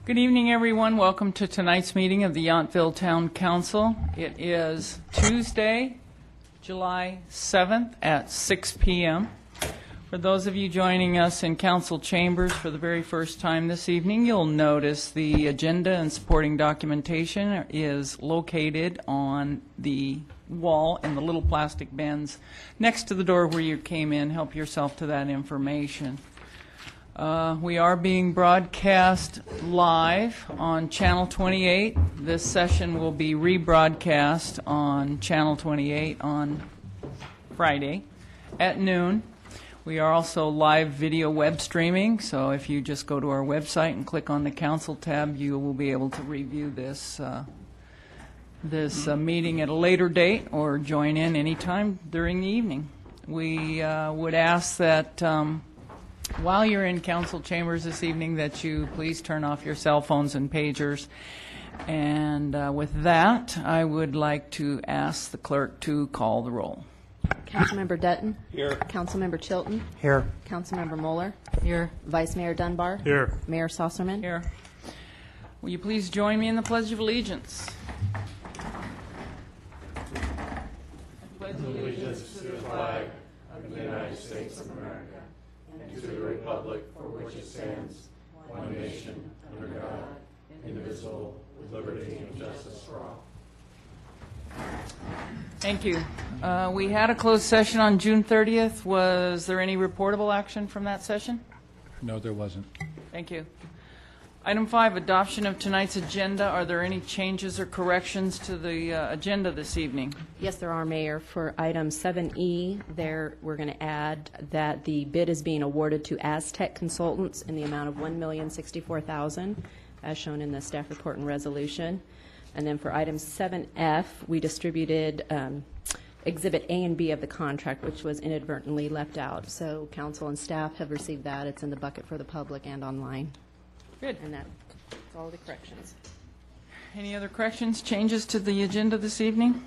Good evening, everyone. Welcome to tonight's meeting of the Yountville Town Council. It is Tuesday, July 7th at 6 p.m. For those of you joining us in council chambers for the very first time this evening, you'll notice the agenda and supporting documentation is located on the wall in the little plastic bins next to the door where you came in. Help yourself to that information. We are being broadcast live on Channel 28. This session will be rebroadcast on Channel 28 on Friday at noon. We are also live video web streaming, so if you just go to our website and click on the Council tab, you will be able to review this meeting at a later date or join in anytime during the evening. We would ask that while you're in council chambers this evening that you please turn off your cell phones and pagers. And with that, I would like to ask the clerk to call the roll. Councilmember Dutton. Here. Councilmember Chilton. Here. Councilmember Moeller. Here. Vice Mayor Dunbar. Here. Mayor Sosserman. Here. Will you please join me in the Pledge of Allegiance? Pledge allegiance to the flag of the United States of America and to the republic for which it stands, one nation, under God, indivisible, with liberty and justice for all. Thank you. We had a closed session on June 30th. Was there any reportable action from that session? No, there wasn't. Thank you. Item 5, adoption of tonight's agenda. Are there any changes or corrections to the agenda this evening? Yes, there are, Mayor. For item 7E, there we're going to add that the bid is being awarded to Aztec Consultants in the amount of $1,064,000, as shown in the staff report and resolution. And then for item 7F, we distributed Exhibit A and B of the contract, which was inadvertently left out. So council and staff have received that. It's in the bucket for the public and online. Good. And that's all the corrections. Any other corrections, changes to the agenda this evening?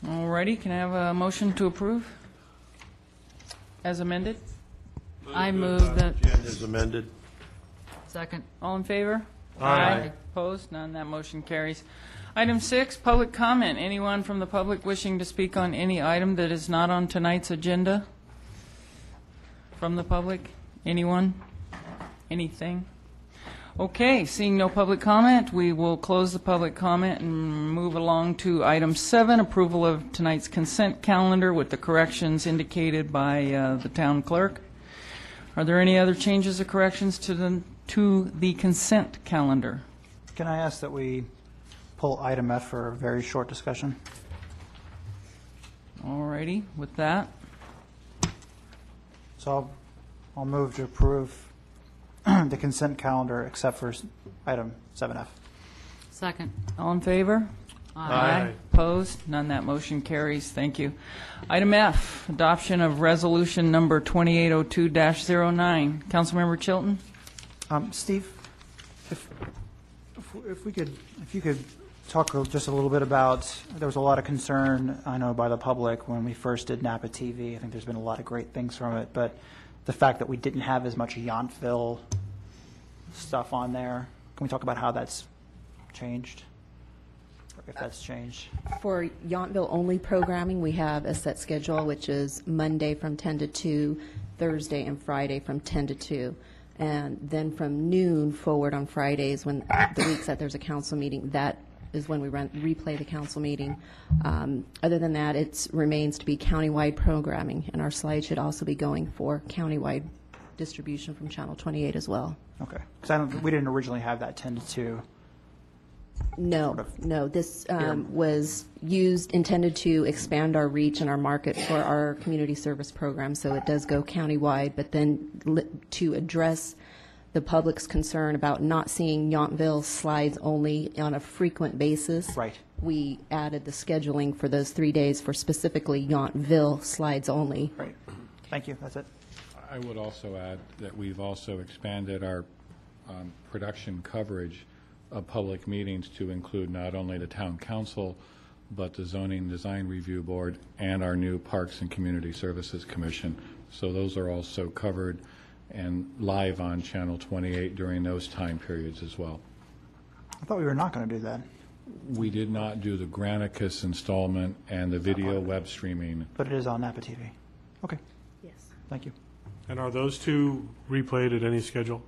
All righty. Can I have a motion to approve as amended? I move that. Agenda is amended. Second. All in favor? Aye. Opposed? None. That motion carries. Item 6, public comment. Anyone from the public wishing to speak on any item that is not on tonight's agenda? From the public? Anyone? Anything? Okay, seeing no public comment, we will close the public comment and move along to item 7, approval of tonight's consent calendar with the corrections indicated by the town clerk. Are there any other changes or corrections to the consent calendar? Can I ask that we pull item F for a very short discussion? All righty, with that. So I'll move to approve the consent calendar except for item 7F. Second. All in favor? Aye. Opposed? None. That motion carries. Thank you. Item F, adoption of resolution number 2802-09. Councilmember Chilton? Steve, if you could talk just a little bit about, there was a lot of concern, I know, by the public when we first did Napa TV. I think there's been a lot of great things from it, but the fact that we didn't have as much Yountville stuff on there, can we talk about how that's changed? Or if that's changed? For Yountville only programming, we have a set schedule, which is Monday from 10 to 2, Thursday and Friday from 10 to 2. And then from noon forward on Fridays, when the weeks that there's a council meeting, that is when we replay the council meeting. Other than that, it remains to be countywide programming, and our slide should also be going for countywide distribution from Channel 28 as well. Okay, because we didn't originally have that 10 to 2. No, this was intended to expand our reach and our market for our community service program, so it does go countywide, but then to address the public's concern about not seeing Yountville slides only on a frequent basis. Right. We added the scheduling for those 3 days for specifically Yountville slides only. Right. Thank you. That's it. I would also add that we've also expanded our production coverage of public meetings to include not only the town council, but the Zoning Design Review Board and our new Parks and Community Services Commission. So those are also covered, and live on Channel 28 during those time periods as well. I thought we were not going to do that, We did not do the Granicus installment and the video web streaming. but it is on Napa TV. Okay, Yes. thank you. And are those two replayed at any schedule?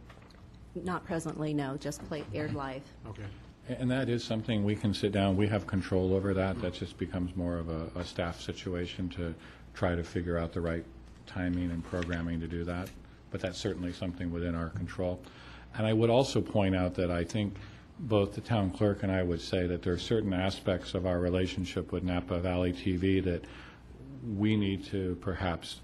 Not presently, no, just aired live. Okay. And that is something we can sit down, we have control over that. That just becomes more of a staff situation to try to figure out the right timing and programming to do that. But that's certainly something within our control. And I would also point out that I think both the town clerk and I would say that there are certain aspects of our relationship with Napa Valley TV that we need to perhaps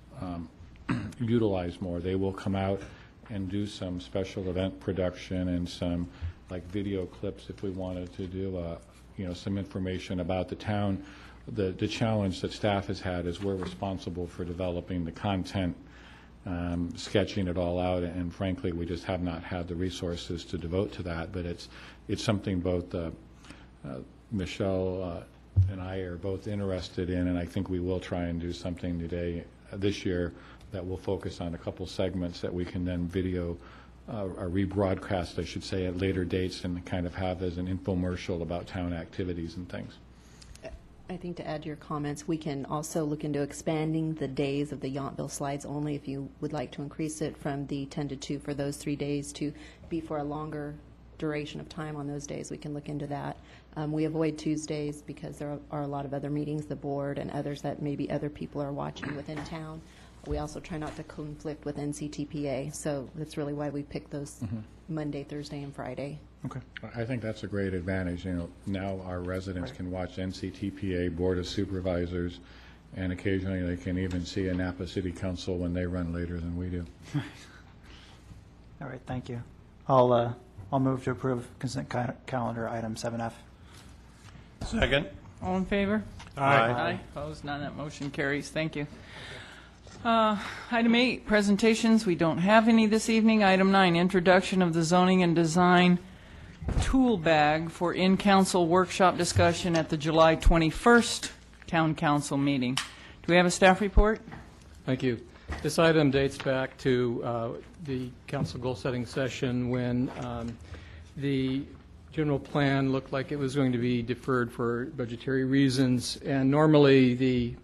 utilize more. They will come out and do some special event production and some like video clips if we wanted to do some information about the town. The challenge that staff has had is we're responsible for developing the content, sketching it all out, and frankly, we just have not had the resources to devote to that. But it's something both Michelle and I are both interested in, and I think we will try and do something this year that will focus on a couple segments that we can then video or rebroadcast, I should say, at later dates and kind of have as an infomercial about town activities and things. I think to add to your comments, we can also look into expanding the days of the Yountville slides only if you would like to increase it from the 10 to 2 for those 3 days to be for a longer duration of time on those days. We can look into that. We avoid Tuesdays because there are a lot of other meetings, the board and others that maybe other people are watching within town. We also try not to conflict with NCTPA, so that's really why we pick those Monday, Thursday, and Friday. Okay. I think that's a great advantage. Now our residents can watch NCTPA, Board of Supervisors, and occasionally they can even see a Napa City Council when they run later than we do. All right, thank you. I'll move to approve consent calendar item 7F. Second? All in favor? Aye. Opposed? None. That motion carries. Thank you. Item 8, presentations. We don't have any this evening. Item 9, introduction of the zoning and design tool bag for in-council workshop discussion at the July 21st Town Council meeting. Do we have a staff report? Thank you. This item dates back to the council goal-setting session when the general plan looked like it was going to be deferred for budgetary reasons, and normally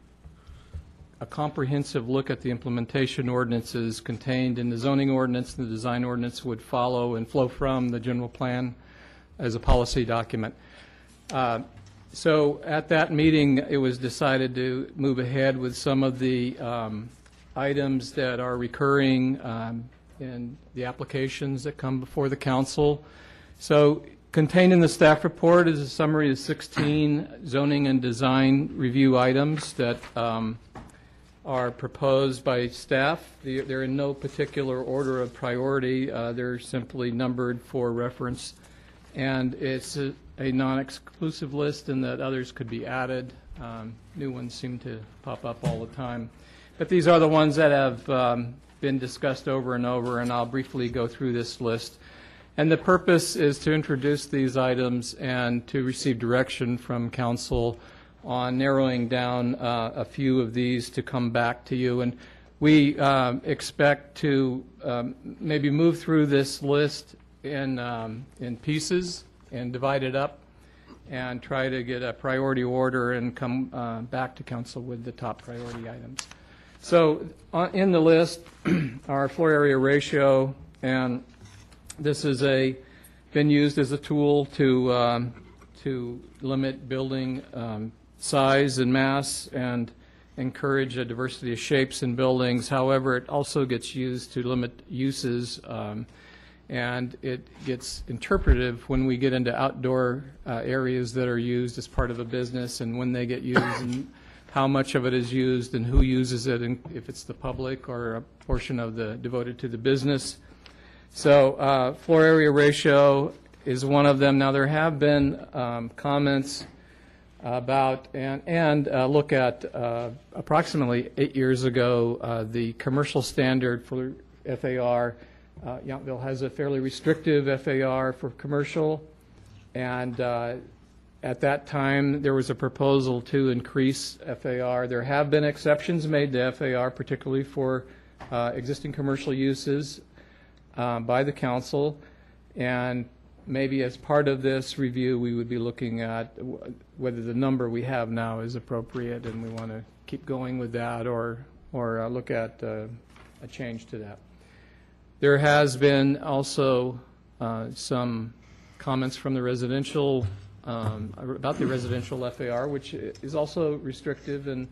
a comprehensive look at the implementation ordinances contained in the zoning ordinance and the design ordinance would follow and flow from the general plan as a policy document. So at that meeting, it was decided to move ahead with some of the items that are recurring in the applications that come before the council. So contained in the staff report is a summary of 16 zoning and design review items that are proposed by staff. They're in no particular order of priority. They're simply numbered for reference. And it's a non-exclusive list in that others could be added. New ones seem to pop up all the time. But these are the ones that have been discussed over and over, and I'll briefly go through this list. And the purpose is to introduce these items and to receive direction from council on narrowing down a few of these to come back to you. And we expect to maybe move through this list in pieces and divide it up and try to get a priority order and come back to council with the top priority items. So in the list, our floor area ratio, and this has been used as a tool to limit building size and mass and encourage a diversity of shapes in buildings. However, it also gets used to limit uses, and it gets interpretive when we get into outdoor areas that are used as part of a business and when they get used and how much of it is used and who uses it, and if it's the public or a portion of the devoted to the business. So floor area ratio is one of them. Now, there have been comments about and look at approximately 8 years ago, the commercial standard for FAR. Yountville has a fairly restrictive FAR for commercial, and at that time there was a proposal to increase FAR. There have been exceptions made to FAR, particularly for existing commercial uses by the council, and maybe as part of this review, we would be looking at whether the number we have now is appropriate, and we want to keep going with that, or look at a change to that. There has been also some comments from the residential, about the residential FAR, which is also restrictive, and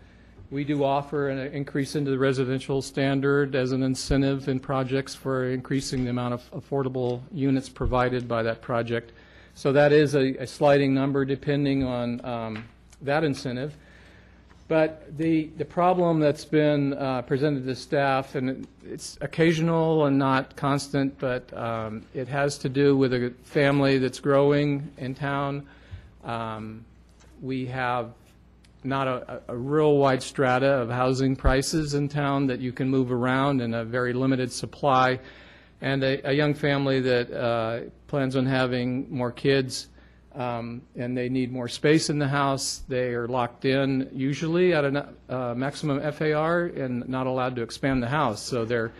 we do offer an increase into the residential standard as an incentive in projects for increasing the amount of affordable units provided by that project. So that is a sliding number depending on that incentive. But the problem that's been presented to staff, and it's occasional and not constant, but it has to do with a family that's growing in town. We have not a real wide strata of housing prices in town that you can move around, and a very limited supply. And a young family that plans on having more kids, and they need more space in the house. They are locked in usually at a maximum FAR and not allowed to expand the house. So their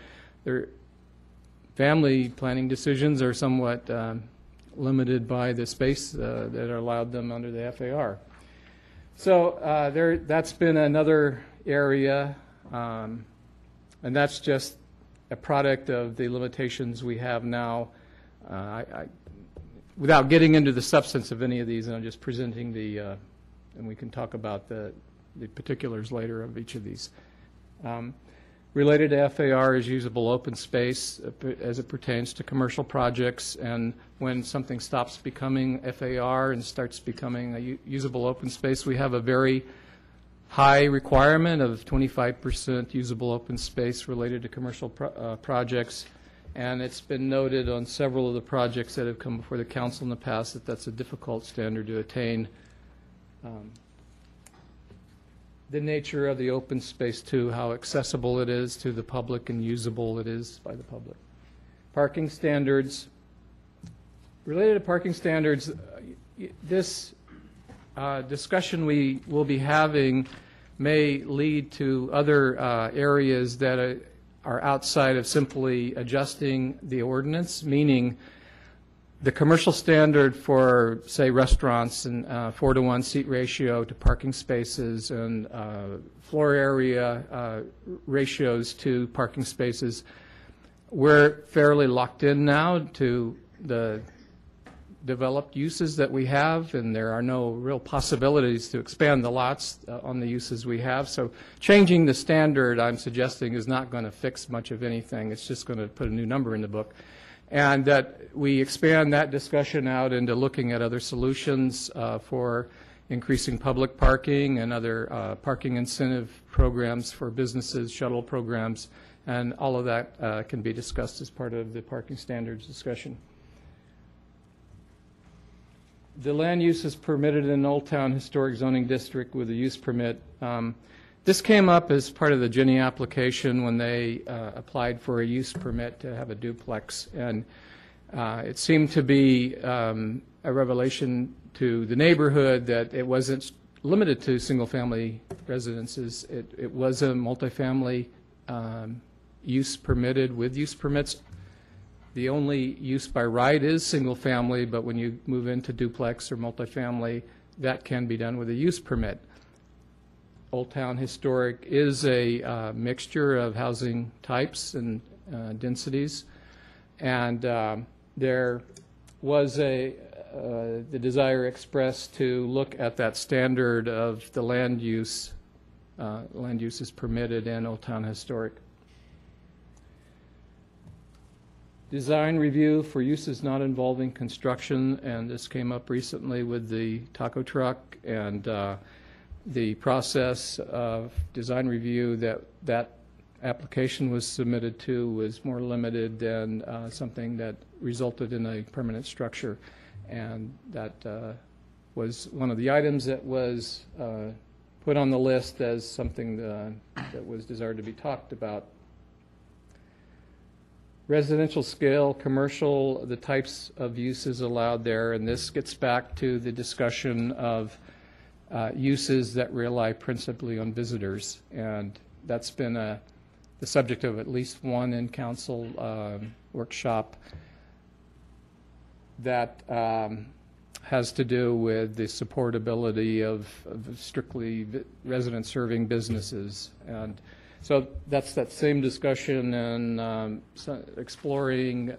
family planning decisions are somewhat limited by the space that are allowed them under the FAR. So that's been another area, and that's just a product of the limitations we have now. Without getting into the substance of any of these, and I'm just presenting the, and we can talk about the particulars later of each of these. Related to FAR is usable open space as it pertains to commercial projects, and when something stops becoming FAR and starts becoming a usable open space, we have a very high requirement of 25% usable open space related to commercial projects, and it's been noted on several of the projects that have come before the council in the past that that's a difficult standard to attain. The nature of the open space, too, how accessible it is to the public and usable it is by the public. Parking standards. Related to parking standards, this discussion we will be having may lead to other areas that are outside of simply adjusting the ordinance, meaning the commercial standard for, say, restaurants and 4-to-1 seat ratio to parking spaces and floor area ratios to parking spaces, we're fairly locked in now to the developed uses that we have, and there are no real possibilities to expand the lots on the uses we have. So changing the standard, I'm suggesting, is not going to fix much of anything. It's just going to put a new number in the book. And that we expand that discussion out into looking at other solutions for increasing public parking and other parking incentive programs for businesses, shuttle programs, and all of that can be discussed as part of the parking standards discussion. The land use is permitted in Old Town Historic Zoning District with a use permit. This came up as part of the Ginny application when they applied for a use permit to have a duplex, and it seemed to be a revelation to the neighborhood that it wasn't limited to single-family residences. It was a multifamily use permitted with use permits. The only use by right is single-family, but when you move into duplex or multifamily, that can be done with a use permit. Old Town Historic is a mixture of housing types and densities, and there was the desire expressed to look at that standard of the land use is permitted in Old Town Historic. Design review for uses not involving construction, and this came up recently with the taco truck, and the process of design review that application was submitted to was more limited than something that resulted in a permanent structure, and that was one of the items that was put on the list as something that was desired to be talked about. Residential scale, commercial, the types of uses allowed there, and this gets back to the discussion of uses that rely principally on visitors, and that's been a the subject of at least one in-council workshop that has to do with the supportability of strictly resident-serving businesses. And so that's that same discussion and exploring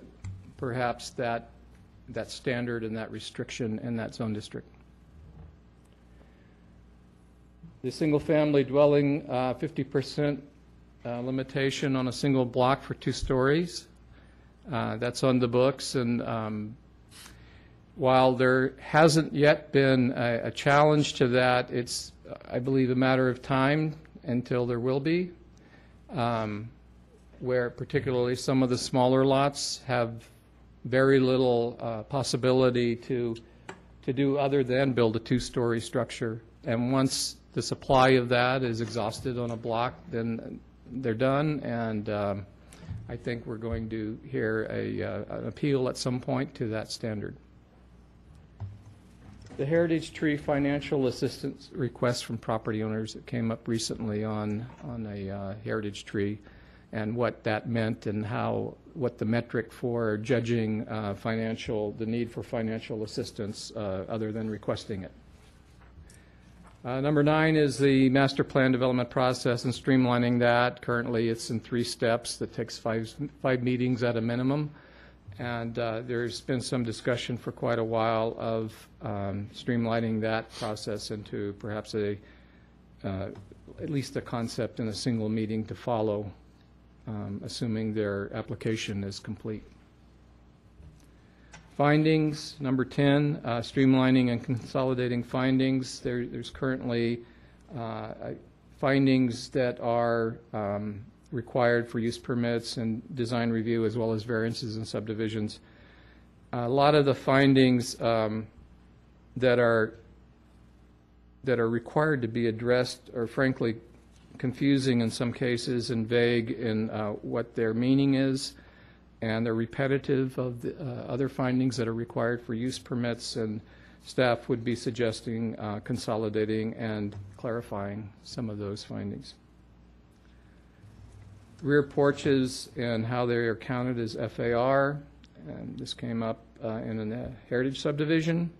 perhaps that standard and that restriction in that zone district. The single-family dwelling, 50% limitation on a single block for 2 stories. That's on the books, and while there hasn't yet been a challenge to that, it's, I believe, a matter of time until there will be, where particularly some of the smaller lots have very little possibility to do other than build a 2-story structure. And once the supply of that is exhausted on a block, then they're done, and I think we're going to hear an appeal at some point to that standard. The Heritage Tree financial assistance request from property owners that came up recently on a Heritage Tree, and what that meant and what the metric for judging the need for financial assistance other than requesting it. Number 9 is the master plan development process and streamlining that. Currently, it's in 3 steps that takes 5 meetings at a minimum. And there's been some discussion for quite a while of streamlining that process into perhaps at least a concept in a single meeting to follow, assuming their application is complete. Findings, number 10, streamlining and consolidating findings. There's currently findings that are required for use permits and design review, as well as variances and subdivisions. A lot of the findings that are required to be addressed are frankly confusing in some cases and vague in what their meaning is, and they're repetitive of the other findings that are required for use permits, and staff would be suggesting consolidating and clarifying some of those findings. Rear porches and how they are counted as FAR, and this came up in a heritage subdivision.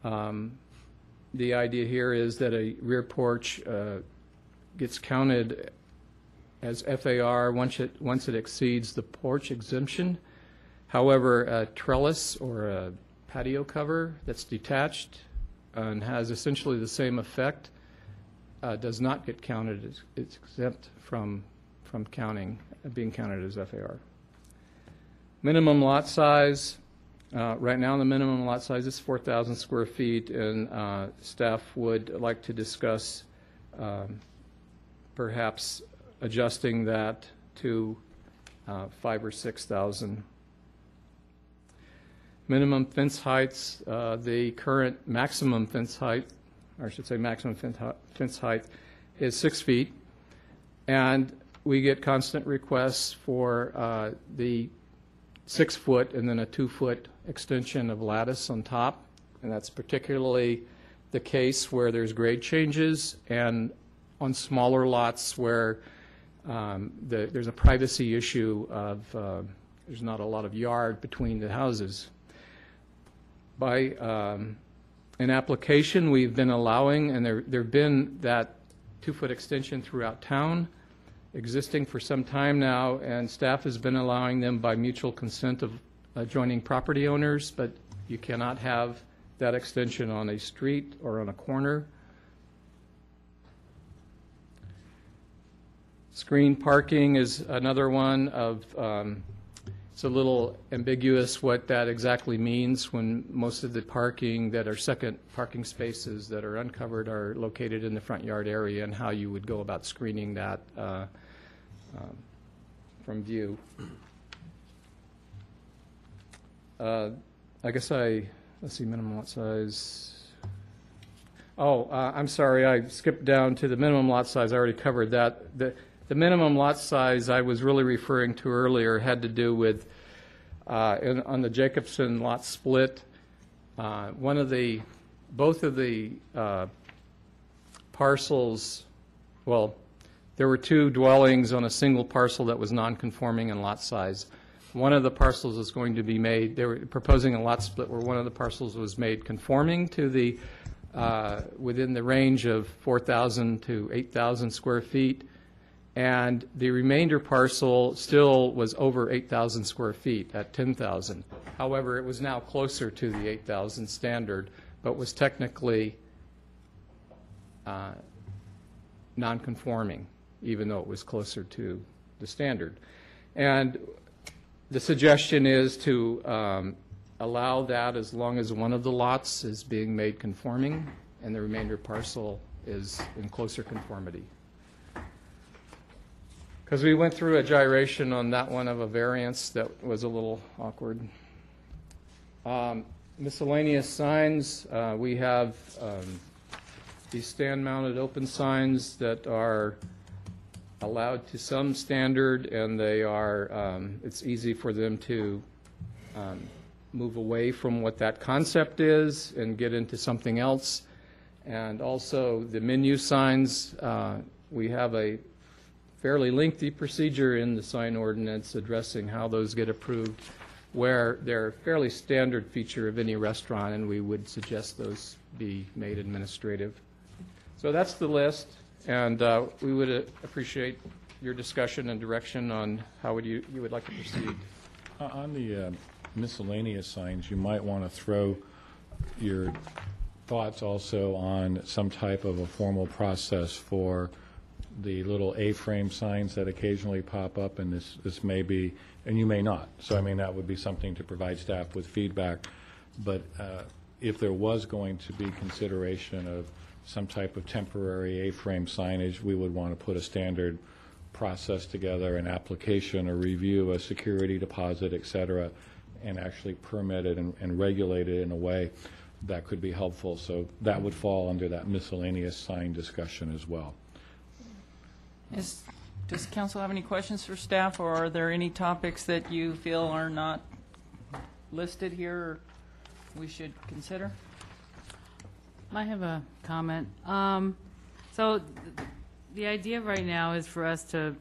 The idea here is that a rear porch gets counted as FAR once it exceeds the porch exemption. However, a trellis or a patio cover that's detached and has essentially the same effect does not get counted. It's exempt from being counted as FAR. Minimum lot size. Right now, the minimum lot size is 4,000 square feet, and staff would like to discuss perhaps adjusting that to 5,000 or 6,000. Minimum fence heights. The current maximum fence height, or I should say maximum fence height, is 6 feet, and we get constant requests for the 6 foot and then a 2 foot extension of lattice on top, and that's particularly the case where there's grade changes and on smaller lots where there's a privacy issue of there's not a lot of yard between the houses. By an application, we've been allowing, and there have been that 2 foot extension throughout town, existing for some time now, and staff has been allowing them by mutual consent of adjoining property owners, but you cannot have that extension on a street or on a corner. Screen parking is another one of, it's a little ambiguous what that exactly means when most of the parking that are second parking spaces that are uncovered are located in the front yard area, and how you would go about screening that from view. I guess let's see, minimum lot size. Oh, I'm sorry, I skipped down to the minimum lot size. I already covered that. The minimum lot size I was really referring to earlier had to do with, on the Jacobson lot split, both of the parcels, well, there were 2 dwellings on a single parcel that was non-conforming in lot size. One of the parcels was going to be made, they were proposing a lot split where one of the parcels was made conforming to the, within the range of 4,000 to 8,000 square feet, and the remainder parcel still was over 8,000 square feet at 10,000. However, it was now closer to the 8,000 standard, but was technically non-conforming, even though it was closer to the standard. And the suggestion is to allow that as long as one of the lots is being made conforming and the remainder parcel is in closer conformity. Because we went through a gyration on that one of a variance that was a little awkward. Miscellaneous signs, we have these stand-mounted open signs that are allowed to some standard, and they are, it's easy for them to move away from what that concept is and get into something else. And also the menu signs, we have a fairly lengthy procedure in the sign ordinance addressing how those get approved, where they're a fairly standard feature of any restaurant, and we would suggest those be made administrative. So that's the list, and we would appreciate your discussion and direction on how you would like to proceed. On the miscellaneous signs, you might want to throw your thoughts also on some type of a formal process for the little A-frame signs that occasionally pop up, and this may be, and you may not. So, I mean, that would be something to provide staff with feedback. But if there was going to be consideration of some type of temporary A-frame signage, we would want to put a standard process together, an application, a review, a security deposit, et cetera, and actually permit it and regulate it in a way that could be helpful. So that would fall under that miscellaneous sign discussion as well. Does council have any questions for staff, or are there any topics that you feel are not listed here or we should consider? I have a comment. So the idea right now is for us to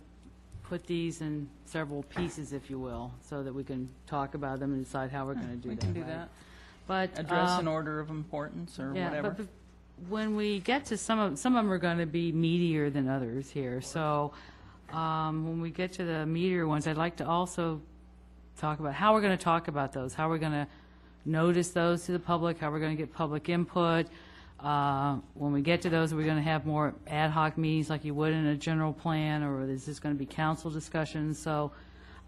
put these in several pieces, if you will, so that we can talk about them and decide how we're going to do that. We can do right? that. But Address an order of importance or whatever. But when we get to some of them are going to be meatier than others here. So when we get to the meatier ones, I'd like to also talk about how we're going to talk about those, how we're going to notice those to the public, how we're going to get public input. When we get to those, are we going to have more ad hoc meetings like you would in a general plan, or is this going to be council discussions? So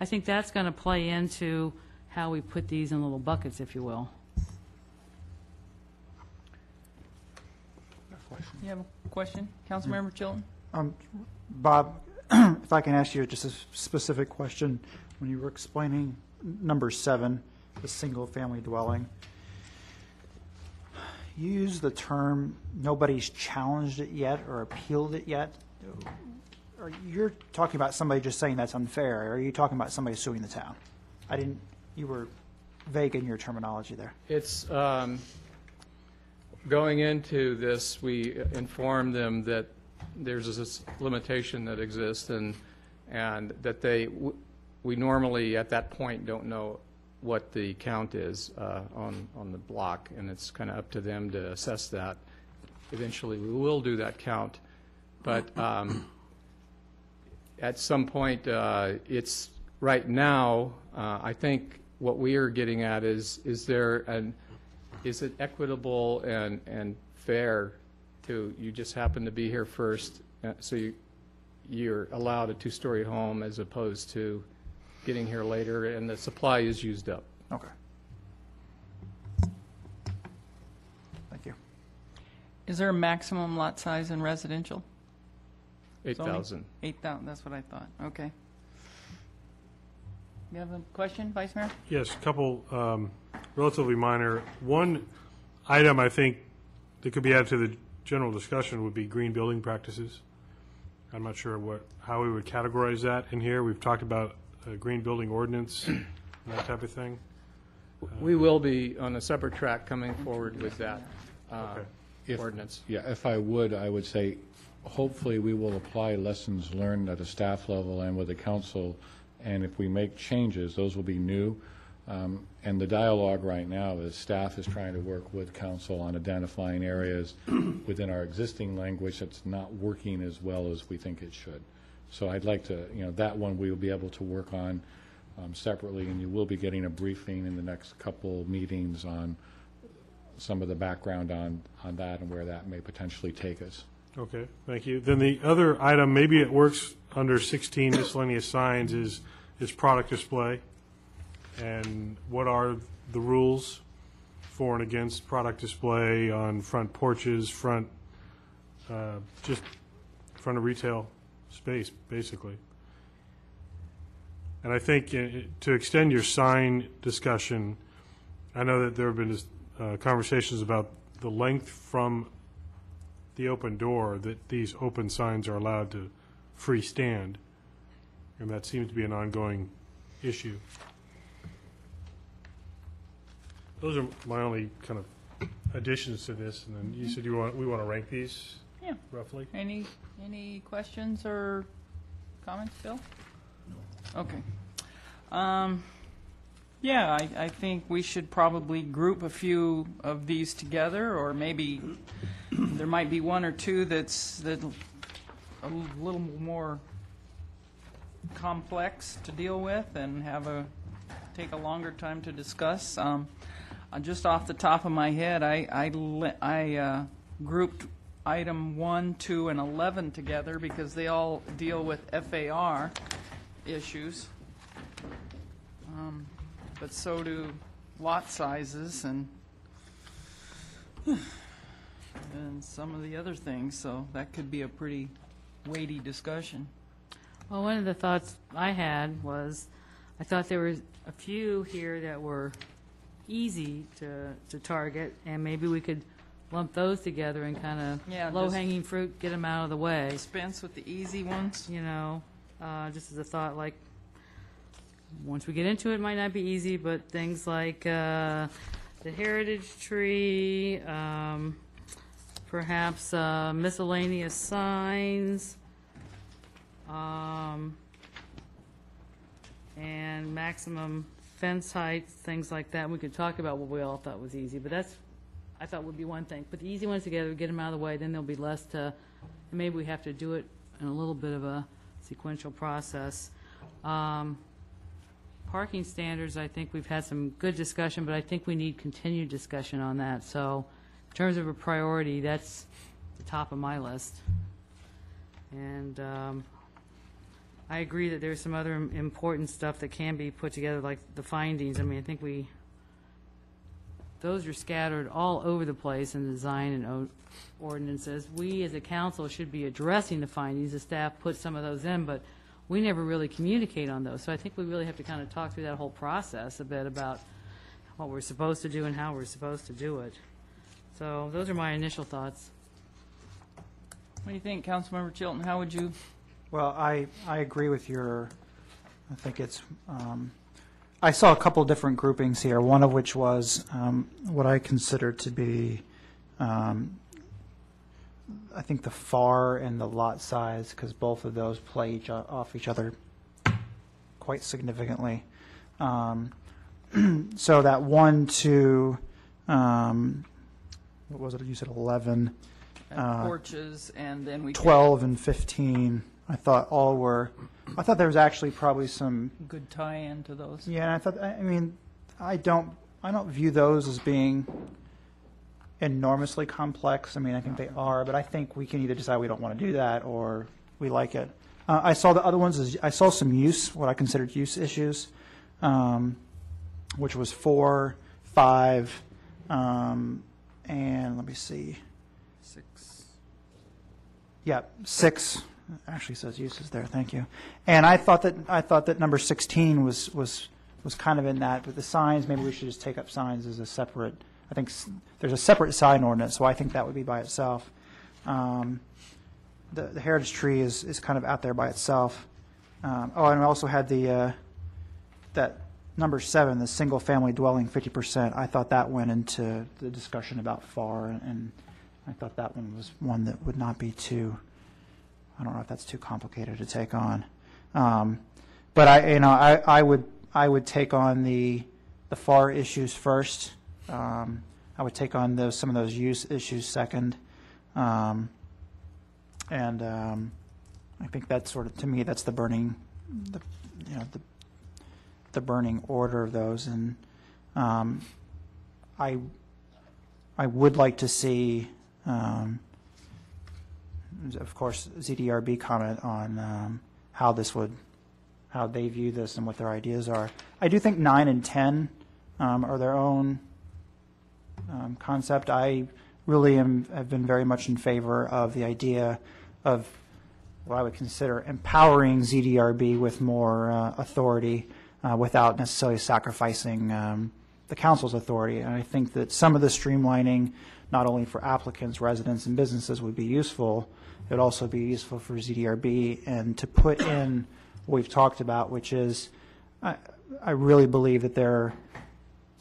I think that's going to play into how we put these in little buckets, if you will. You have a question? Councilmember Chilton? Bob, if I can ask you just a specific question. When you were explaining number 7, the single-family dwelling, you used the term, nobody's challenged it yet or appealed it yet. You're talking about somebody just saying that's unfair, or are you talking about somebody suing the town? You were vague in your terminology there. It's going into this, we informed them that there's this limitation that exists, and that we normally at that point don't know what the count is on the block, and it's kind of up to them to assess that. Eventually, we will do that count, but at some point, it's right now. I think what we are getting at is it equitable and fair to you just happen to be here first, so you're allowed a 2-story home as opposed to getting here later and the supply is used up. Okay. Thank you. Is there a maximum lot size in residential? 8,000. 8,000, that's what I thought. Okay. You have a question, Vice Mayor? Yes, a couple relatively minor. One item I think that could be added to the general discussion would be green building practices. I'm not sure how we would categorize that in here. We've talked about a green building ordinance and that type of thing. We will be on a separate track coming forward with that. Okay. ordinance. Yeah, if I would say, hopefully, we will apply lessons learned at a staff level and with the council, and if we make changes, those will be new. And the dialogue right now is staff is trying to work with council on identifying areas within our existing language that's not working as well as we think it should. So I'd like to, that one we will be able to work on separately, and you will be getting a briefing in the next couple meetings on some of the background on that and where that may potentially take us. Okay, thank you. Then the other item, maybe it works under 16 miscellaneous signs, is product display. And what are the rules for and against product display on front porches, just front of retail space, basically? And I think to extend your sign discussion, I know that there have been conversations about the length from the open door that these open signs are allowed to freestand, and that seems to be an ongoing issue. Those are my only kind of additions to this, and then you said we want to rank these Yeah. roughly? Any questions or comments, Bill? No. Okay. Yeah, I think we should probably group a few of these together, or maybe there might be one or two that's a little more complex to deal with and take a longer time to discuss. Just off the top of my head, I grouped item 1, 2, and 11 together because they all deal with FAR issues. But so do lot sizes and some of the other things, so that could be a pretty weighty discussion. Well, one of the thoughts I had was, I thought there was a few here that were easy to target, and maybe we could lump those together and kind of Yeah, just- low-hanging fruit, get them out of the way. Dispense with the easy ones. Just as a thought, like, once we get into it, it might not be easy, but things like the heritage tree, perhaps miscellaneous signs, and maximum fence height, things like that. We could talk about what we all thought was easy, but that's, I thought would be one thing. Put the easy ones together, get them out of the way, then there'll be less to, and maybe we have to do it in a little bit of a sequential process. Parking standards, I think we've had some good discussion, but I think we need continued discussion on that. So in terms of a priority, that's the top of my list. And I agree that there's some other important stuff that can be put together, like the findings. I mean, I think those are scattered all over the place in the design and ordinances. We, as a council, should be addressing the findings. The staff put some of those in, but we never really communicate on those. So I think we really have to kind of talk through that whole process a bit about what we're supposed to do and how we're supposed to do it. So those are my initial thoughts. What do you think, Councilmember Chilton? How would you? Well, I agree with I think it's, I saw a couple different groupings here, one of which was what I consider to be, I think the FAR and the lot size, because both of those play off each other quite significantly. So that 1, 2, what was it, you said 11? Porches, and then we 12 and 15. I thought there was actually probably some, good tie-in to those. yeah, I don't view those as being enormously complex. I mean, I think they are, but I think we can either decide we don't want to do that or we like it. I saw the other ones, I saw some what I considered use issues, which was 4, 5, and let me see. 6. Yeah, 6 actually says uses there. Thank you. And I thought that number 16 was kind of in that. With the signs, maybe we should just take up signs as a separate. I think there's a separate sign ordinance, so I think that would be by itself. The heritage tree is kind of out there by itself. And I also had that number 7, the single family dwelling 50%. I thought that went into the discussion about FAR and I thought that one was one that would not be too, I don't know if that's too complicated to take on. But I would take on the FAR issues first. I would take on some of those use issues second. I think that's sort of, to me, that's the burning order of those. And I would like to see, of course, ZDRB comment on how they view this and what their ideas are. I do think 9 and 10 are their own concept. I really have been very much in favor of the idea of what I would consider empowering ZDRB with more authority without necessarily sacrificing the council's authority. And I think that some of the streamlining, not only for applicants, residents, and businesses, would be useful. It would also be useful for ZDRB, and to put in what we've talked about, which is I really believe that there are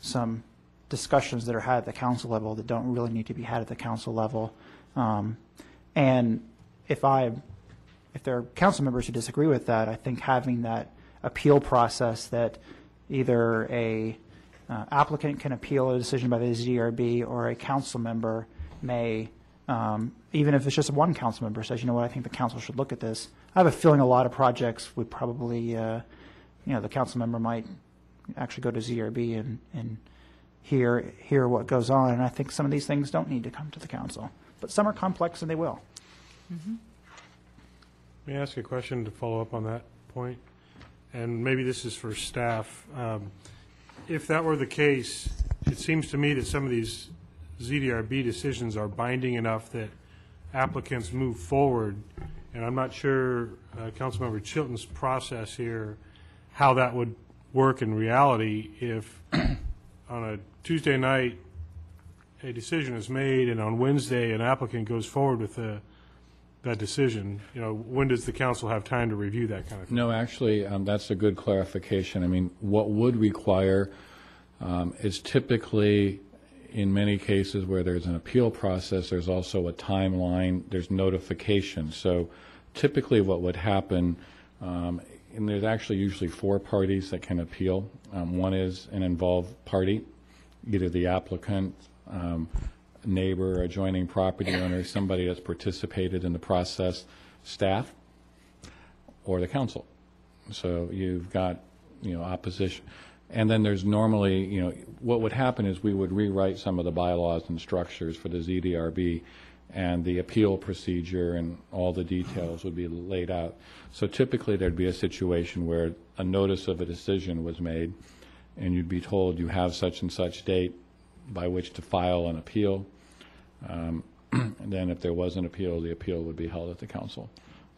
some discussions that are had at the council level that don't really need to be had at the council level. And if there are council members who disagree with that, I think having that appeal process that either a applicant can appeal a decision by the ZDRB, or a council member may, even if it's just one council member says, you know what, I think the council should look at this. I have a feeling a lot of projects would probably, the council member might actually go to ZDRB and hear what goes on. And I think some of these things don't need to come to the council, but some are complex and they will. Mm-hmm. May I ask a question to follow up on that point? And maybe this is for staff. If that were the case, it seems to me that some of these ZDRB decisions are binding enough that applicants move forward. And I'm not sure Councilmember Chilton's process here, how that would work in reality if on a Tuesday night a decision is made and on Wednesday an applicant goes forward with that decision. When does the council have time to review that kind of thing? No, actually, that's a good clarification. I mean, what would require is typically, in many cases where there's an appeal process, there's also a timeline, there's notification. So typically what would happen, and there's actually usually 4 parties that can appeal. One is an involved party, either the applicant, neighbor, adjoining property owner, somebody that's participated in the process, staff, or the council. So you've got, opposition. And then there's normally, what would happen is we would rewrite some of the bylaws and structures for the ZDRB, and the appeal procedure and all the details would be laid out. So typically there'd be a situation where a notice of a decision was made, and you'd be told you have such and such date by which to file an appeal. And then if there was an appeal, the appeal would be held at the council.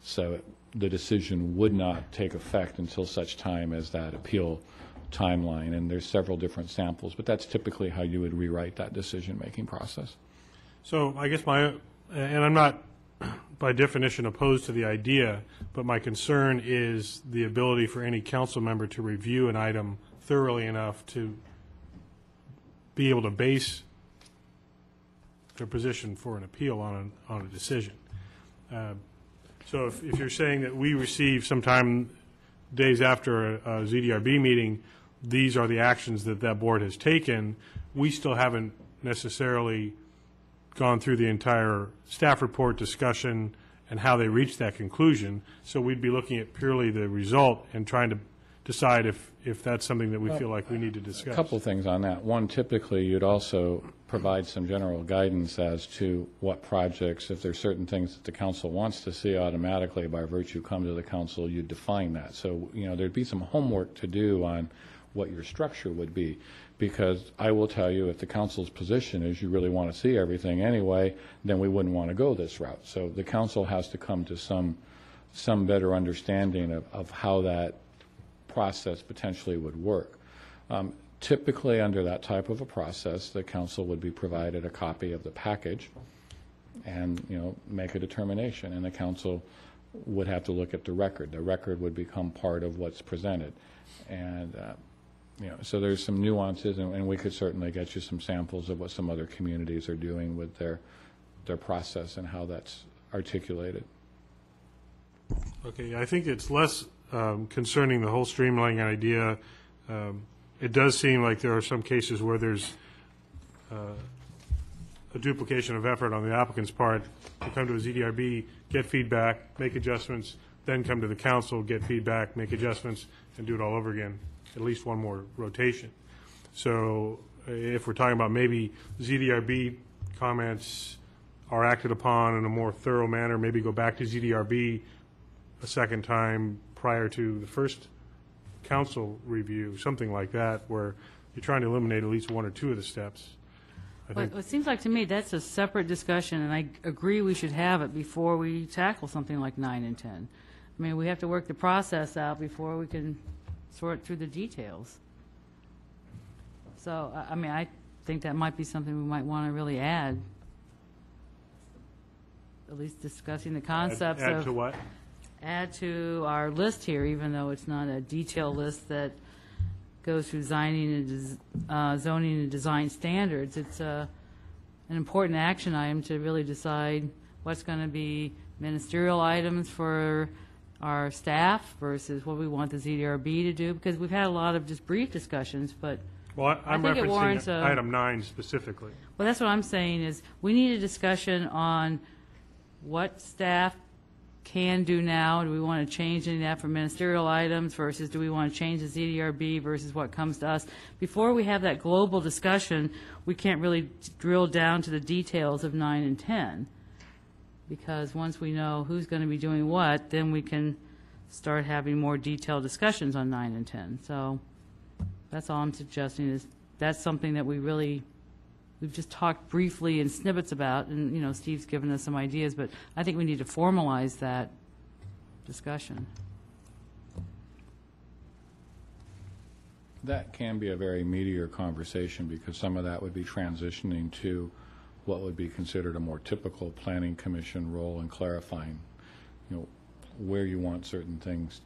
So the decision would not take effect until such time as that appeal timeline. And there's several different samples, but that's typically how you would rewrite that decision-making process. So I guess and I'm not by definition opposed to the idea, but my concern is the ability for any council member to review an item thoroughly enough to be able to base their position for an appeal on a decision. So if you're saying that we receive sometime days after a ZDRB meeting, these are the actions that board has taken, we still haven't necessarily gone through the entire staff report discussion and how they reached that conclusion. So we'd be looking at purely the result and trying to decide if that's something that we feel like we need to discuss. A couple things on that. One, typically you'd also provide some general guidance as to what projects, if there's certain things that the council wants to see automatically by virtue come to the council, you define that. So, there'd be some homework to do on what your structure would be, because I will tell you, if the council's position is you really want to see everything anyway, then we wouldn't want to go this route. So the council has to come to some better understanding of how that process potentially would work. Typically, under that type of a process, the council would be provided a copy of the package and, make a determination. And the council would have to look at the record. The record would become part of what's presented. And, so there's some nuances, and we could certainly get you some samples of what some other communities are doing with their their process and how that's articulated. Okay, I think it's less concerning the whole streamlining idea. It does seem like there are some cases where there's a duplication of effort on the applicant's part to come to a ZDRB, get feedback, make adjustments, then come to the council, get feedback, make adjustments, and do it all over again, at least one more rotation. So if we're talking about maybe ZDRB comments are acted upon in a more thorough manner, maybe go back to ZDRB a second time prior to the first council review, something like that, where you're trying to eliminate at least one or two of the steps. I think Well, it seems like to me that's a separate discussion, and I agree we should have it before we tackle something like 9 and 10. I mean, we have to work the process out before we can sort through the details. So, I mean, I think that might be something we might want to really add, at least discussing the concepts of. add to what? Add to our list here, even though it's not a detailed list that goes through zoning and design standards. It's an important action item to really decide what's going to be ministerial items for our staff versus what we want the ZDRB to do, because we've had a lot of just brief discussions, but Well, I'm think it warrants referencing a- item 9 specifically. well, that's what I'm saying is we need a discussion on what staff can do now. Do we want to change any of that for ministerial items versus do we want to change the ZDRB versus what comes to us? Before we have that global discussion, we can't really drill down to the details of 9 and 10. Because once we know who's going to be doing what, then we can start having more detailed discussions on 9 and 10. So that's all I'm suggesting is that's something that we've just talked briefly in snippets about, and, you know, Steve's given us some ideas, but I think we need to formalize that discussion. That can be a very meatier conversation because some of that would be transitioning to what would be considered a more typical planning commission role and clarifying, you know, where you want certain things.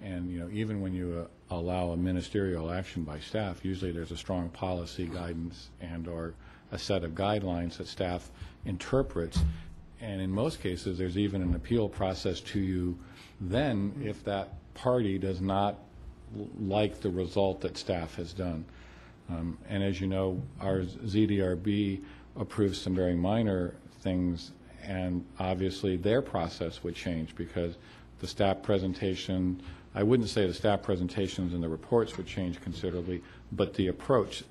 And, you know, even when you allow a ministerial action by staff, usually there's a strong policy guidance and or a set of guidelines that staff interprets. And in most cases, there's even an appeal process to you then if that party does not like the result that staff has done. And as you know, our ZDRB approves some very minor things, and obviously their process would change because the staff presentation, I wouldn't say the staff presentations and the reports would change considerably, but the approach,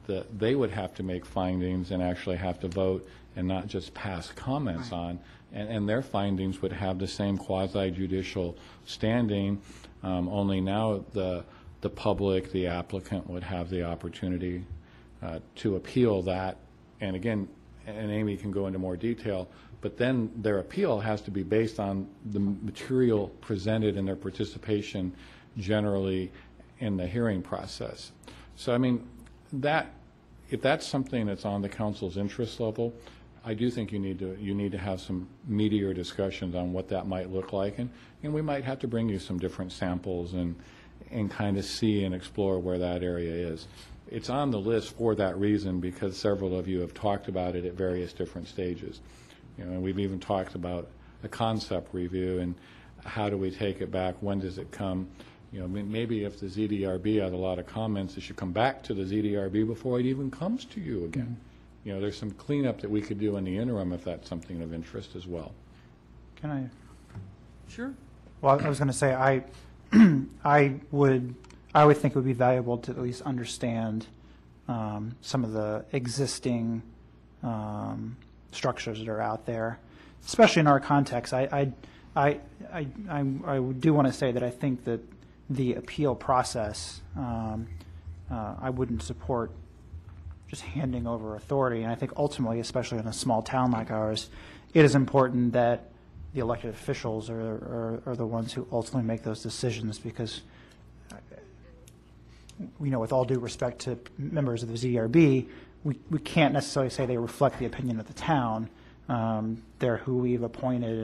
that they would have to make findings and actually have to vote and not just pass comments on, and their findings would have the same quasi-judicial standing, only now the public, the applicant would have the opportunity to appeal that. And again, and Amy can go into more detail, but then their appeal has to be based on the material presented and their participation generally in the hearing process. So, I mean, that if that's something that's on the council's interest level, I do think you need to have some meatier discussions on what that might look like, and we might have to bring you some different samples and kind of see and explore where that area is. It's on the list for that reason because several of you have talked about it at various different stages. You know, and we've even talked about a concept review and how do we take it back, when does it come? You know, maybe if the ZDRB has a lot of comments, it should come back to the ZDRB before it even comes to you again. You know, there's some cleanup that we could do in the interim if that's something of interest as well. Can I? Sure. Well, I was going to say, I would think it would be valuable to at least understand some of the existing structures that are out there, especially in our context. I do want to say that I think that the appeal process, I wouldn't support just handing over authority. And I think ultimately, especially in a small town like ours, it is important that the elected officials are the ones who ultimately make those decisions, because you know, with all due respect to members of the ZDRB, we can't necessarily say they reflect the opinion of the town. They're who we've appointed,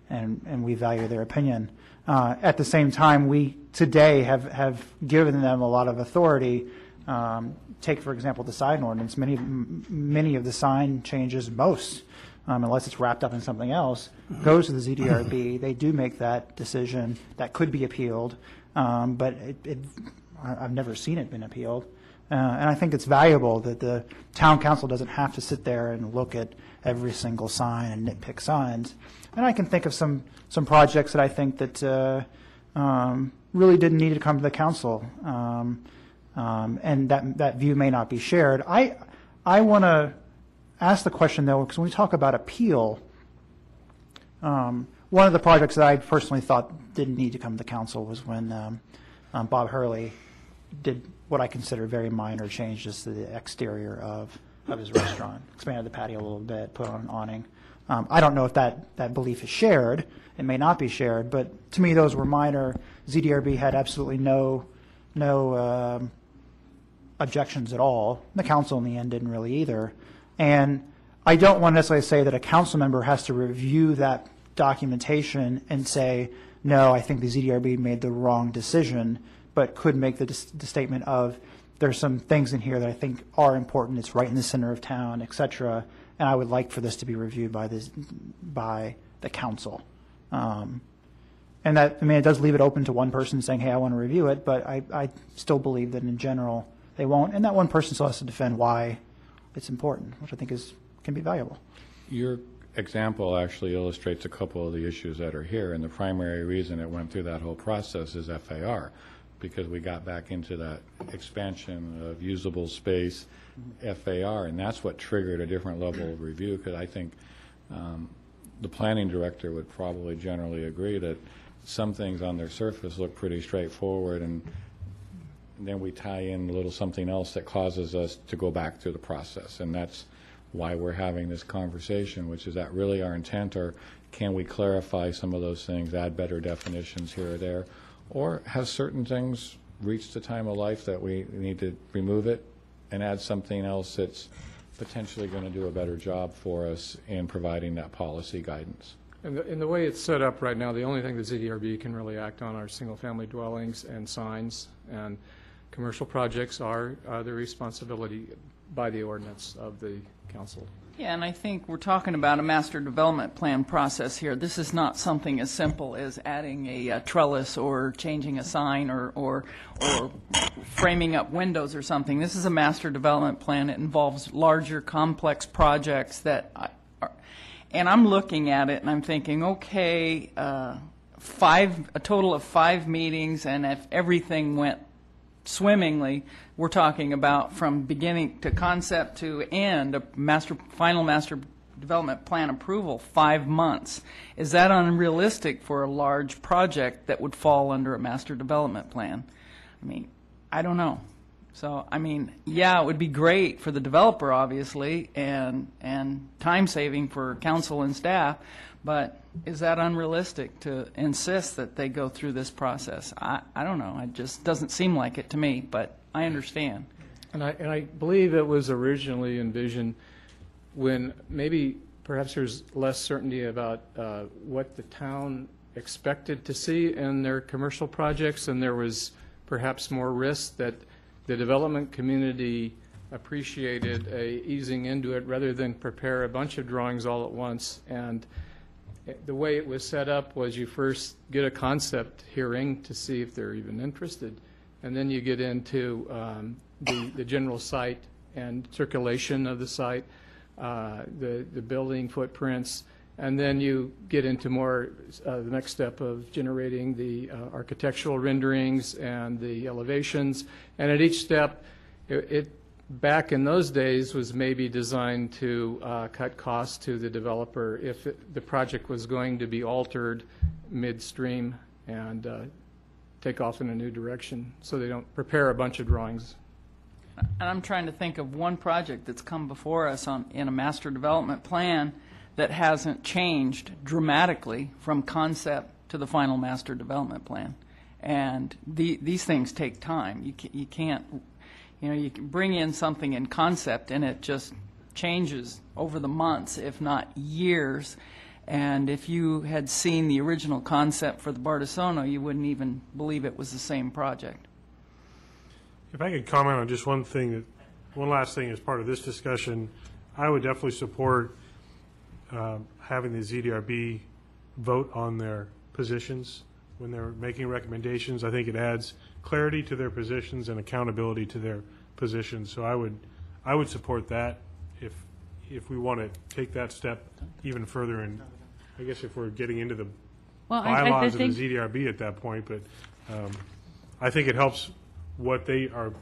and we value their opinion. At the same time, we today have given them a lot of authority Take, for example, the sign ordinance. Many of the sign changes, unless it's wrapped up in something else, goes to the ZDRB. They do make that decision. That could be appealed, but I've never seen it been appealed. And I think it's valuable that the town council doesn't have to sit there and look at every single sign and nitpick signs. And I can think of some projects that I think that really didn't need to come to the council, and that view may not be shared. I want to ask the question, though, because when we talk about appeal, one of the projects that I personally thought didn't need to come to the council was when Bob Hurley did what I consider very minor changes to the exterior of his restaurant, expanded the patio a little bit, put on an awning. I don't know if that belief is shared. It may not be shared, but to me those were minor. ZDRB had absolutely no objections at all. The council in the end didn't really either. And I don't want to necessarily say that a council member has to review that documentation and say, no, I think the ZDRB made the wrong decision, but could make the statement of there's some things in here that I think are important. It's right in the center of town, et cetera, and I would like for this to be reviewed by the council. And that, I mean, it does leave it open to one person saying, hey, I want to review it, but I still believe that in general they won't, and that one person still has to defend why it's important, which I think can be valuable. Your example actually illustrates a couple of the issues that are here, and the primary reason it went through that whole process is FAR, because we got back into that expansion of usable space, FAR, and that's what triggered a different level of review, because I think the planning director would probably generally agree that some things on their surface look pretty straightforward, and then we tie in a little something else that causes us to go back through the process, and that's why we're having this conversation, which is that really our intent, or can we clarify some of those things, add better definitions here or there, or have certain things reached the time of life that we need to remove it and add something else that's potentially going to do a better job for us in providing that policy guidance. And in the way it's set up right now, the only thing the ZDRB can really act on are single-family dwellings and signs, and commercial projects are the responsibility by the ordinance of the council. Yeah, and I think we're talking about a master development plan process here. This is not something as simple as adding a trellis or changing a sign or framing up windows or something. This is a master development plan. It involves larger, complex projects that and I'm looking at it and I'm thinking, okay, a total of 5 meetings, and if everything went swimmingly, we're talking about from beginning to concept to end, a final master development plan approval, 5 months. Is that unrealistic for a large project that would fall under a master development plan? I mean, I don't know. So, I mean, yeah, it would be great for the developer, obviously, and time saving for council and staff, but is that unrealistic to insist that they go through this process? I don't know. It just doesn't seem like it to me, but I understand. And I believe it was originally envisioned when maybe perhaps there's less certainty about what the town expected to see in their commercial projects, and there was perhaps more risk that the development community appreciated easing into it rather than prepare a bunch of drawings all at once. And the way it was set up was you first get a concept hearing to see if they're even interested, and then you get into the general site and circulation of the site, the building footprints, and then you get into more the next step of generating the architectural renderings and the elevations. And at each step, it back in those days was maybe designed to cut costs to the developer if the project was going to be altered midstream and take off in a new direction, so they don't prepare a bunch of drawings. And I'm trying to think of one project that's come before us in a master development plan that hasn't changed dramatically from concept to the final master development plan. And these things take time. You can't, you can bring in something in concept and it just changes over the months, if not years. And if you had seen the original concept for the Bardessono, you wouldn't even believe it was the same project. If I could comment on just one last thing as part of this discussion, I would definitely support having the ZDRB vote on their positions when they're making recommendations. I think it adds clarity to their positions and accountability to their positions. So I would support that if we want to take that step even further. And I guess if we're getting into the bylaws of the ZDRB at that point, but I think it helps what they are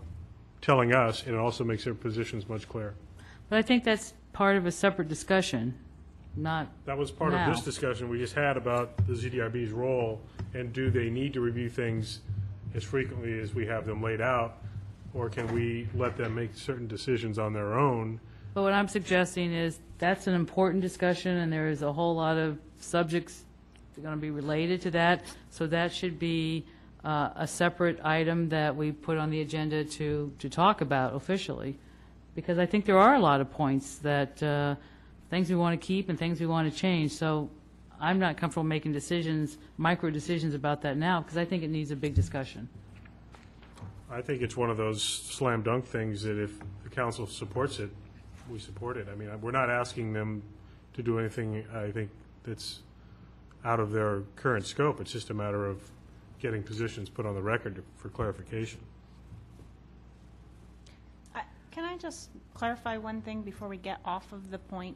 telling us, and it also makes their positions much clearer. But I think that's part of a separate discussion, not That was part now. of this discussion we just had about the ZDRB's role, and do they need to review things as frequently as we have them laid out, or can we let them make certain decisions on their own? But what I'm suggesting is that's an important discussion, and there is a whole lot of subjects that are going to be related to that. So that should be a separate item that we put on the agenda to talk about officially. Because I think there are a lot of points that things we want to keep and things we want to change. So I'm not comfortable making decisions, micro decisions about that now, because I think it needs a big discussion. I think it's one of those slam dunk things that if the council supports it, we support it. I mean, we're not asking them to do anything, I think, that's out of their current scope. It's just a matter of getting positions put on the record for clarification. Can I just clarify one thing before we get off of the point,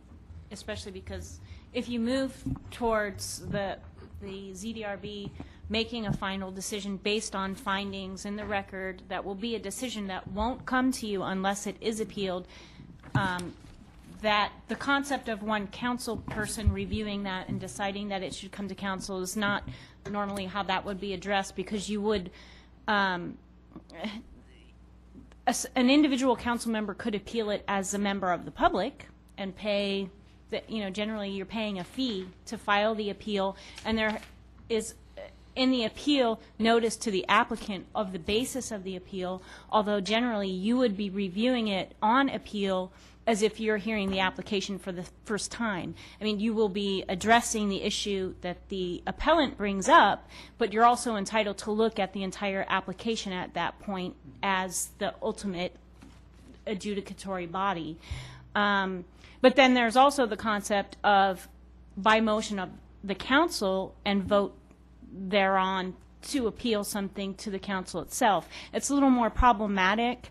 especially because if you move towards the ZDRB making a final decision based on findings in the record, that will be a decision that won't come to you unless it is appealed, that the concept of one council person reviewing that and deciding that it should come to council is not normally how that would be addressed, because you would an individual council member could appeal it as a member of the public and pay, generally you're paying a fee to file the appeal, and there is in the appeal notice to the applicant of the basis of the appeal, although generally you would be reviewing it on appeal as if you're hearing the application for the first time. I mean, you will be addressing the issue that the appellant brings up, but you're also entitled to look at the entire application at that point as the ultimate adjudicatory body. But then there's also the concept of by motion of the council and vote thereon to appeal something to the council itself. It's a little more problematic.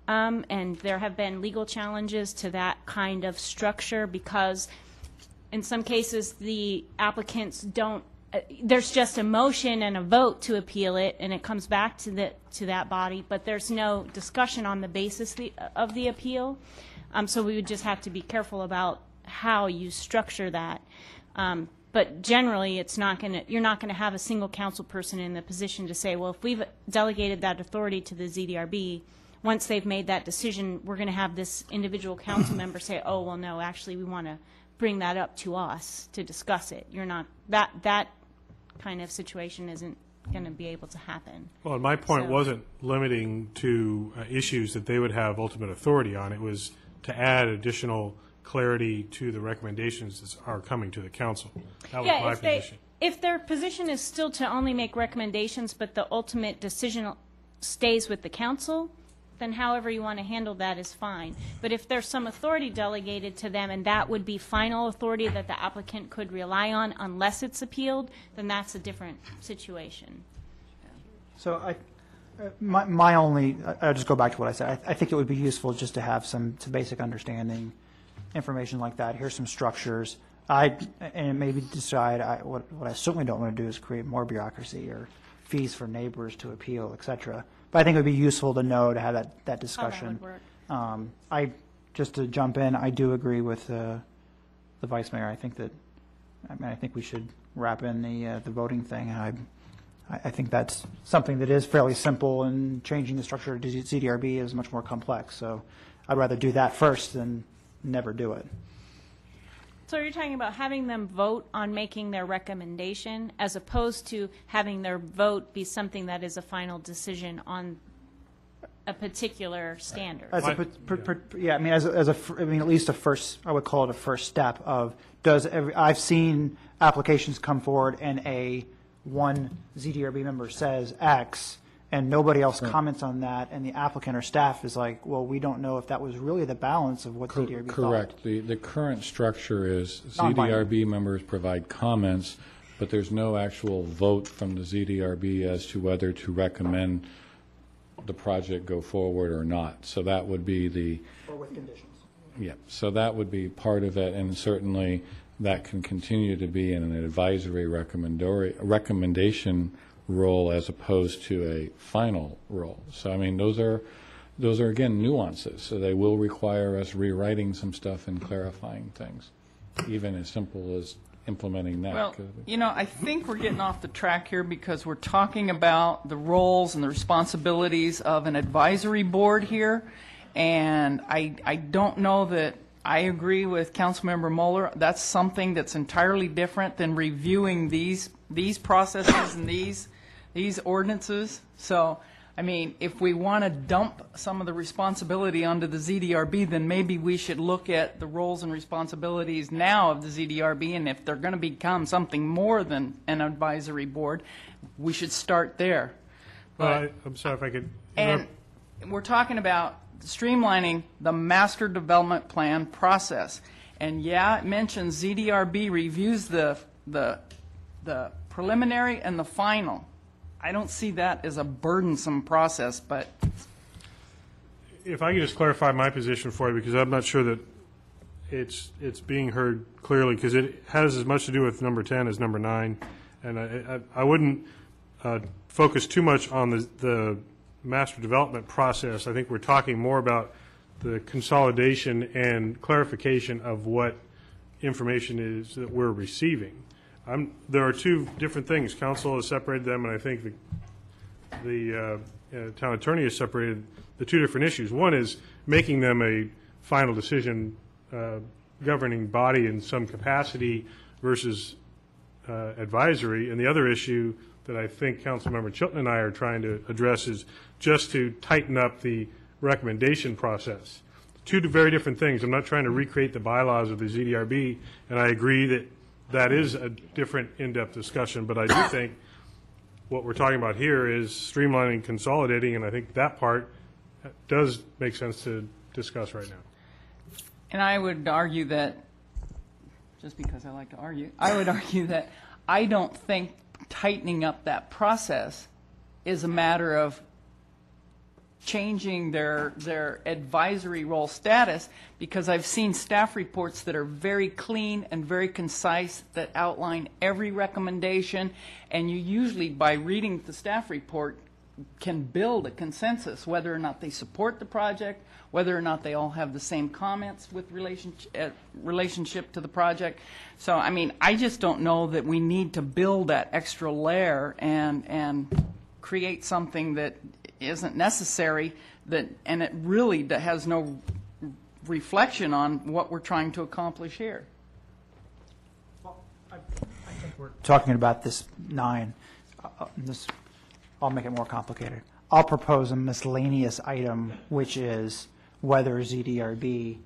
And there have been legal challenges to that kind of structure because in some cases the applicants don't, there's just a motion and a vote to appeal it and it comes back to that body, but there's no discussion on the basis of the appeal. So we would just have to be careful about how you structure that. But generally, it's not going to, you're not going to have a single council person in the position to say, well, if we've delegated that authority to the ZDRB, once they've made that decision, we're going to have this individual council member say, oh, well, no, actually, we want to bring that up to us to discuss it. You're not, that kind of situation isn't going to be able to happen. Well, my point So- wasn't limiting to issues that they would have ultimate authority on. It was to add additional clarity to the recommendations that are coming to the council. That was Yeah, my position. if their position is still to only make recommendations, but the ultimate decision stays with the council, then however you want to handle that is fine. But if there's some authority delegated to them and that would be final authority that the applicant could rely on unless it's appealed, then that's a different situation. So my only, I'll just go back to what I said. I think it would be useful just to have some basic understanding, information like that. Here's some structures. And maybe decide, what I certainly don't want to do is create more bureaucracy or fees for neighbors to appeal, et cetera. But I think it would be useful to know, to have that discussion. How that would work. Just to jump in, I do agree with the vice mayor. I think we should wrap in the voting thing. I think that's something that is fairly simple, and changing the structure of ZDRB is much more complex. So I'd rather do that first than never do it. So you're talking about having them vote on making their recommendation as opposed to having their vote be something that is a final decision on a particular standard. Yeah, I mean, at least a first, I would call it a first step of, I've seen applications come forward and one ZDRB member says X, and nobody else comments on that, and the applicant or staff is like, well, we don't know if that was really the balance of what ZDRB thought. Correct. The current structure is Non-binding. ZDRB members provide comments, but there's no actual vote from the ZDRB as to whether to recommend the project go forward or not. So that would be the, Or with conditions. yeah, so that would be part of it, and certainly that can continue to be in an advisory recommendation role as opposed to a final role. So, I mean, those are again, nuances. So they will require us rewriting some stuff and clarifying things, even as simple as implementing that. Well, I think we're getting off the track here because we're talking about the roles and the responsibilities of an advisory board here, and I don't know that I agree with Councilmember Mueller. That's something that's entirely different than reviewing these processes and these ordinances. So, I mean, if we want to dump some of the responsibility onto the ZDRB, then maybe we should look at the roles and responsibilities now of the ZDRB, and if they're going to become something more than an advisory board, we should start there. Well, I'm sorry if I could And we're talking about streamlining the master development plan process. And yeah, it mentions ZDRB reviews the preliminary and the final. I don't see that as a burdensome process, but If I could just clarify my position for you, because I'm not sure that it's being heard clearly, because it has as much to do with number 10 as number 9, and I wouldn't focus too much on the master development process. I think we're talking more about the consolidation and clarification of what information is that we're receiving. There are two different things. Council has separated them, and I think the town attorney has separated the two different issues. One is making them a final decision governing body in some capacity versus advisory, and the other issue that I think Councilmember Chilton and I are trying to address is just to tighten up the recommendation process. Two very different things. I'm not trying to recreate the bylaws of the ZDRB, and I agree that that is a different in-depth discussion, but I do think what we're talking about here is streamlining, consolidating, and I think that part does make sense to discuss right now. and I would argue that, just because I like to argue, I would argue that I don't think tightening up that process is a matter of changing their advisory role status, because I've seen staff reports that are very clean and very concise that outline every recommendation, and you usually, by reading the staff report, can build a consensus whether or not they support the project, whether or not they all have the same comments with relationship to the project. So, I mean, I just don't know that we need to build that extra layer and create something that isn't necessary, and it really has no reflection on what we're trying to accomplish here. I think we're talking about this 9. I'll make it more complicated. I'll propose a miscellaneous item, which is whether ZDRB,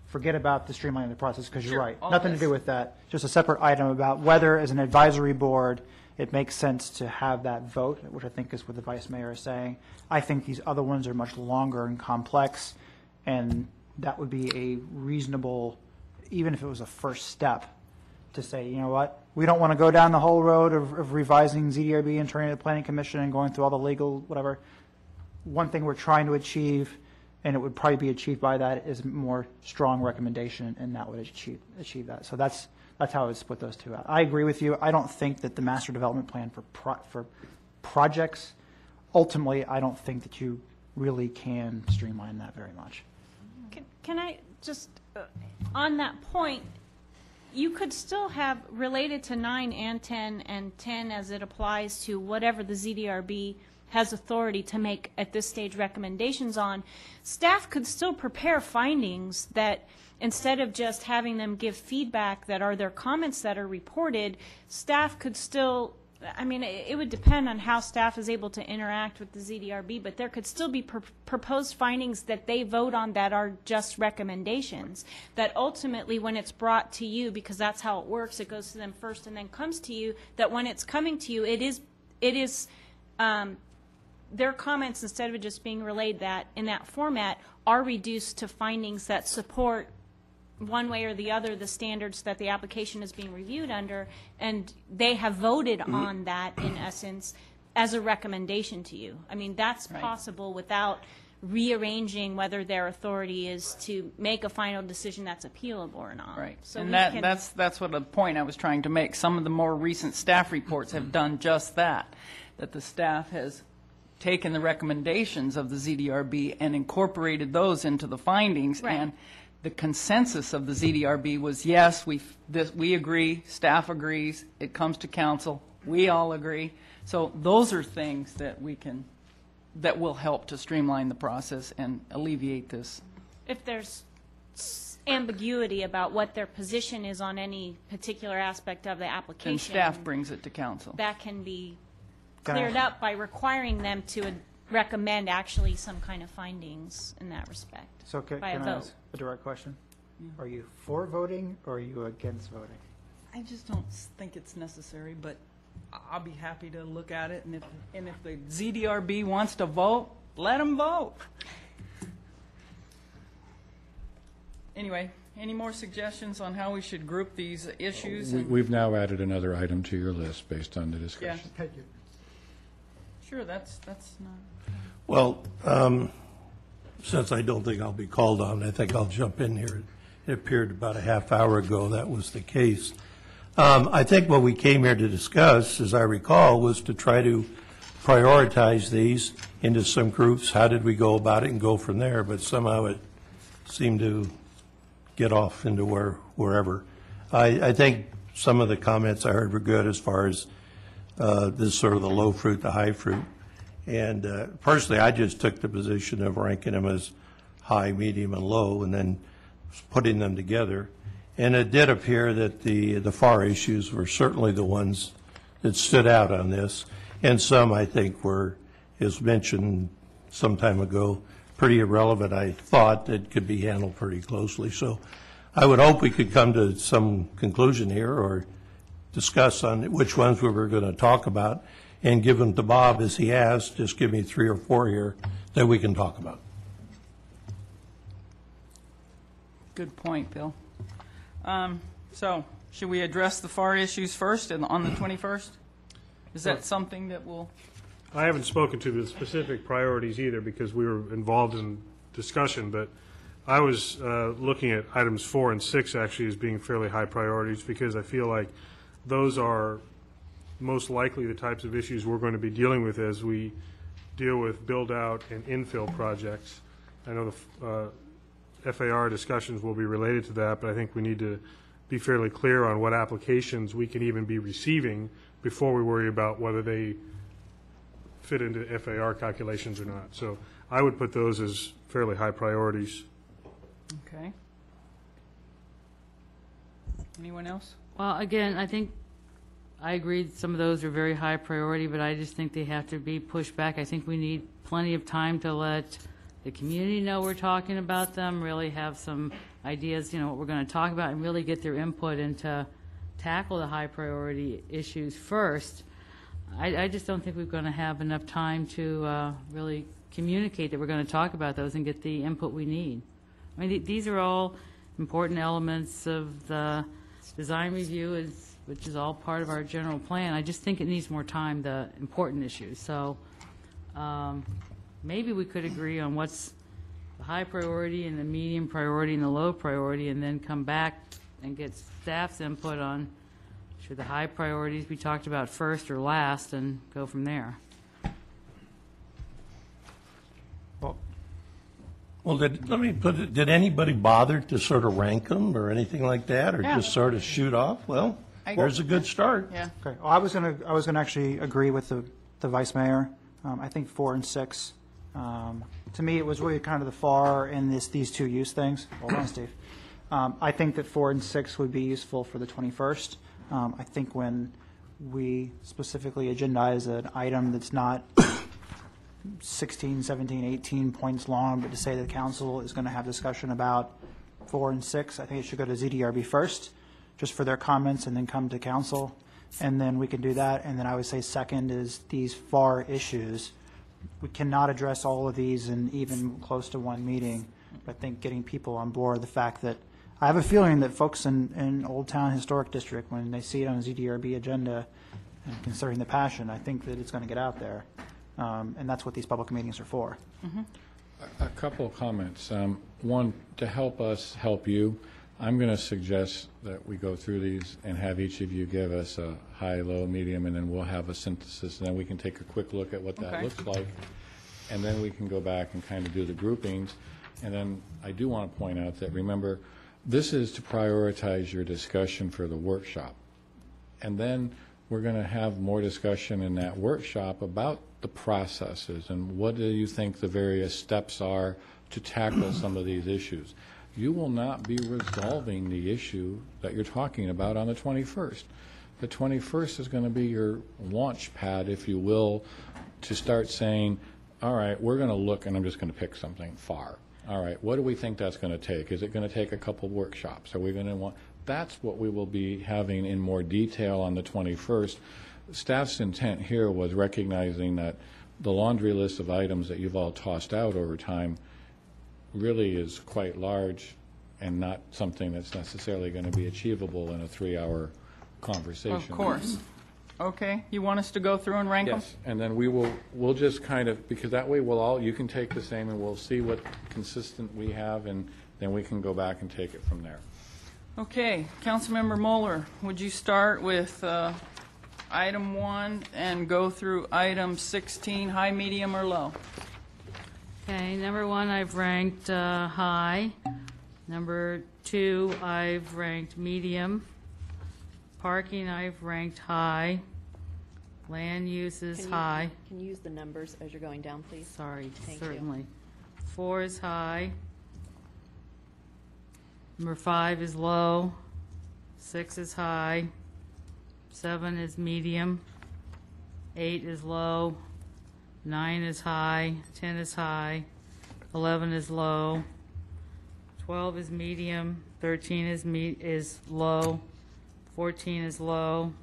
forget about the streamlining of the process, because you're right, nothing to do with that. Just a separate item about whether, as an advisory board, it makes sense to have that vote, which I think is what the vice mayor is saying. I think these other ones are much longer and complex, and that would be a reasonable, even if it was a first step, to say, you know what, we don't want to go down the whole road of revising ZDRB and turning to the Planning Commission and going through all the legal whatever. One thing we're trying to achieve, and it would probably be achieved by that, is a more strong recommendation, and that would achieve that. So that's how I would split those two out. I agree with you. I don't think that the master development plan for projects, ultimately, I don't think that you really can streamline that very much. Can I just, on that point, you could still have, related to 9 and 10 as it applies to whatever the ZDRB has authority to make at this stage recommendations on, staff could still prepare findings that, instead of just having them give feedback that are their comments that are reported, staff could still, I mean, it would depend on how staff is able to interact with the ZDRB, but there could still be proposed findings that they vote on that are just recommendations, that ultimately when it's brought to you, because that's how it works, it goes to them first and then comes to you, that when it's coming to you, it is their comments, instead of just being relayed that in that format, are reduced to findings that support one way or the other the standards that the application is being reviewed under, and they have voted on that, in essence, as a recommendation to you. I mean, that's possible without rearranging whether their authority is to make a final decision that's appealable or not. Right. So And we that, can- that's what the point I was trying to make. Some of the more recent staff reports have done just that, that the staff has taken the recommendations of the ZDRB and incorporated those into the findings. Right. And the consensus of the ZDRB was, yes, we agree, staff agrees, it comes to council, we all agree. So those are things that that will help to streamline the process and alleviate this. If there's ambiguity about what their position is on any particular aspect of the application, And staff brings it to council. that can be Can I- cleared up by requiring them to recommend actually some kind of findings in that respect. So by a can I vote. ask a direct question? Are you for voting or are you against voting? I just don't think it's necessary, but I'll be happy to look at it, and if the ZDRB wants to vote, let them vote. Anyway, any more suggestions on how we should group these issues? We've now added another item to your list based on the Yeah, discussion. sure, that's not, Well, since I don't think I'll be called on, I think I'll jump in here. It appeared about a half hour ago that was the case. I think what we came here to discuss, as I recall, was to try to prioritize these into some groups. How did we go about it and go from there? But somehow it seemed to get off into wherever. I think some of the comments I heard were good as far as this sort of the low fruit, the high fruit. And personally, I just took the position of ranking them as high, medium, and low, and then putting them together. And it did appear that the FAR issues were certainly the ones that stood out on this. And some, I think, were, as mentioned some time ago, pretty irrelevant. I thought that could be handled pretty closely. So I would hope we could come to some conclusion here or discuss on which ones we were going to talk about and give them to Bob as he has. Just give me 3 or 4 here that we can talk about. good point, Bill. So, should we address the FAR issues first and on the 21st? Is that something that will, I haven't spoken to the specific priorities either because we were involved in discussion, but I was looking at items 4 and 6 actually as being fairly high priorities because I feel like those are most likely the types of issues we're going to be dealing with as we deal with build-out and infill projects. I know the FAR discussions will be related to that, but I think we need to be fairly clear on what applications we can even be receiving before we worry about whether they fit into FAR calculations or not. So I would put those as fairly high priorities. okay. Anyone else? Well, again, I think I agree some of those are very high priority, but I just think they have to be pushed back. I think we need plenty of time to let the community know we're talking about them, really have some ideas, what we're going to talk about, and really get their input and to tackle the high priority issues first. I just don't think we're going to have enough time to really communicate that we're going to talk about those and get the input we need. I mean, these are all important elements of the design review, which is all part of our general plan. I just think it needs more time, the important issues. So maybe we could agree on what's the high priority and the medium priority and the low priority, and then come back and get staff's input on should the high priorities be talked about first or last, and go from there. Well, let me put it, did anybody bother to sort of rank them or anything like that, or Yeah. just sort of shoot off? Well, there's a good start. Yeah. Okay, well, I was gonna actually agree with the vice mayor. I think 4 and 6. To me, it was really kind of the FAR and these two use things. Hold on, Steve. I think that 4 and 6 would be useful for the 21st. I think when we specifically agendize an item that's not 16, 17, 18 points long, but to say the council is going to have discussion about 4 and 6, I think it should go to ZDRB first, just for their comments, and then come to council, and then we can do that. And then I would say second is these FAR issues. we cannot address all of these in even close to one meeting. But I think getting people on board, the fact that, I have a feeling that folks in Old Town Historic District, when they see it on a ZDRB agenda, and considering the passion, I think that it's going to get out there. And that's what these public meetings are for. A couple of comments. One, to help us help you, I'm going to suggest that we go through these and have each of you give us a high, low, medium, and then we'll have a synthesis, and then we can take a quick look at what that Okay. looks like, and then we can go back and kind of do the groupings. And then I do want to point out that, remember, this is to prioritize your discussion for the workshop. And then we're going to have more discussion in that workshop about the processes and what do you think the various steps are to tackle some of these issues. You will not be resolving the issue that you're talking about on the 21st. The 21st is going to be your launch pad, if you will, to start saying, all right, we're going to look, and I'm just going to pick something far. All right, what do we think that's going to take? Is it going to take a couple workshops? Are we going to want? That's what we will be having in more detail on the 21st. Staff's intent here was recognizing that the laundry list of items that you've all tossed out over time really is quite large and not something that's necessarily going to be achievable in a 3-hour conversation. Of course. Okay, you want us to go through and rank them? Yes, and then we'll just kind of, because that way you can take the same and we'll see what consistent we have, and then we can go back and take it from there. Okay, Councilmember Moeller, would you start with item 1 and go through item 16, high, medium, or low? Okay, number 1, I've ranked high. Number 2, I've ranked medium. Parking, I've ranked high. Land use is high. Can you use the numbers as you're going down, please? Sorry, Thank you. certainly. 4 is high. Number 5 is low. 6 is high. 7 is medium. 8 is low. 9 is high. 10 is high. 11 is low. 12 is medium. 13 is low. 14 is low.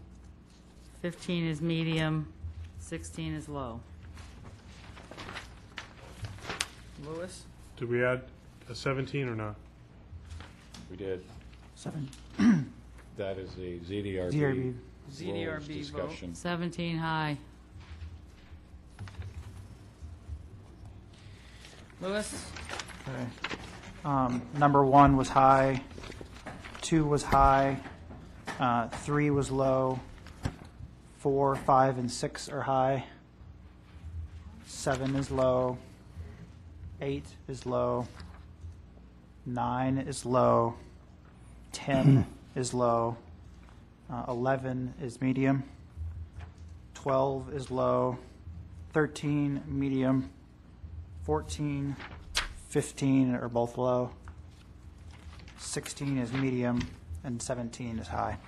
15 is medium. 16 is low. Louis? Did we add a 17 or not? We did. 7. That is the ZDRB. ZDRB. rules ZDRB vote. discussion. 17 high. Louis? Okay. Number 1 was high. 2 was high. 3 was low. 4, 5, and 6 are high. 7 is low. 8 is low. 9 is low. 10 is low. 11 is medium. 12 is low. 13, medium. 14, 15 are both low. 16 is medium, and 17 is high.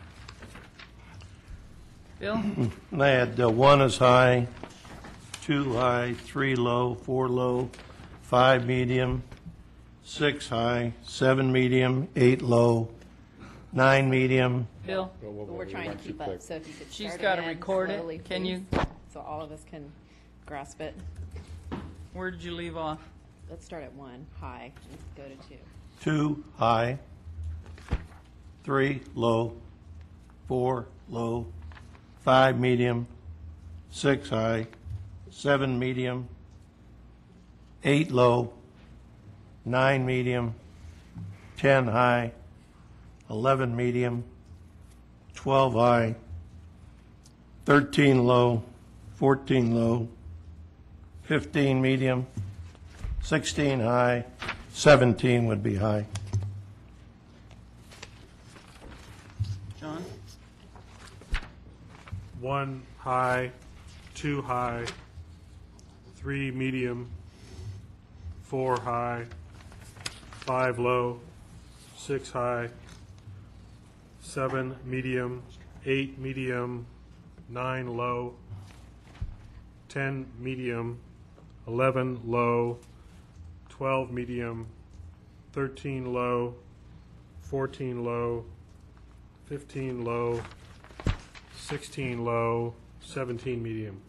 Bill? I had 1 is high, 2 high, 3 low, 4 low, 5 medium, 6 high, 7 medium, 8 low, 9 medium. Bill? We're trying to keep up, so if you could She's start got to again record slowly, it. Can you? please, so all of us can grasp it. Where did you leave off? Let's start at 1, high, and go to 2. 2 high, 3 low, 4 low, 5 medium, 6 high, 7 medium, 8 low, 9 medium, 10 high, 11 medium, 12 high, 13 low, 14 low, 15 medium, 16 high, 17 would be high. John? 1 high, 2 high, 3 medium, 4 high, 5 low, 6 high, 7 medium, 8 medium, 9 low, 10 medium, 11 low, 12 medium, 13 low, 14 low, 15 low, 16 low, 17 medium.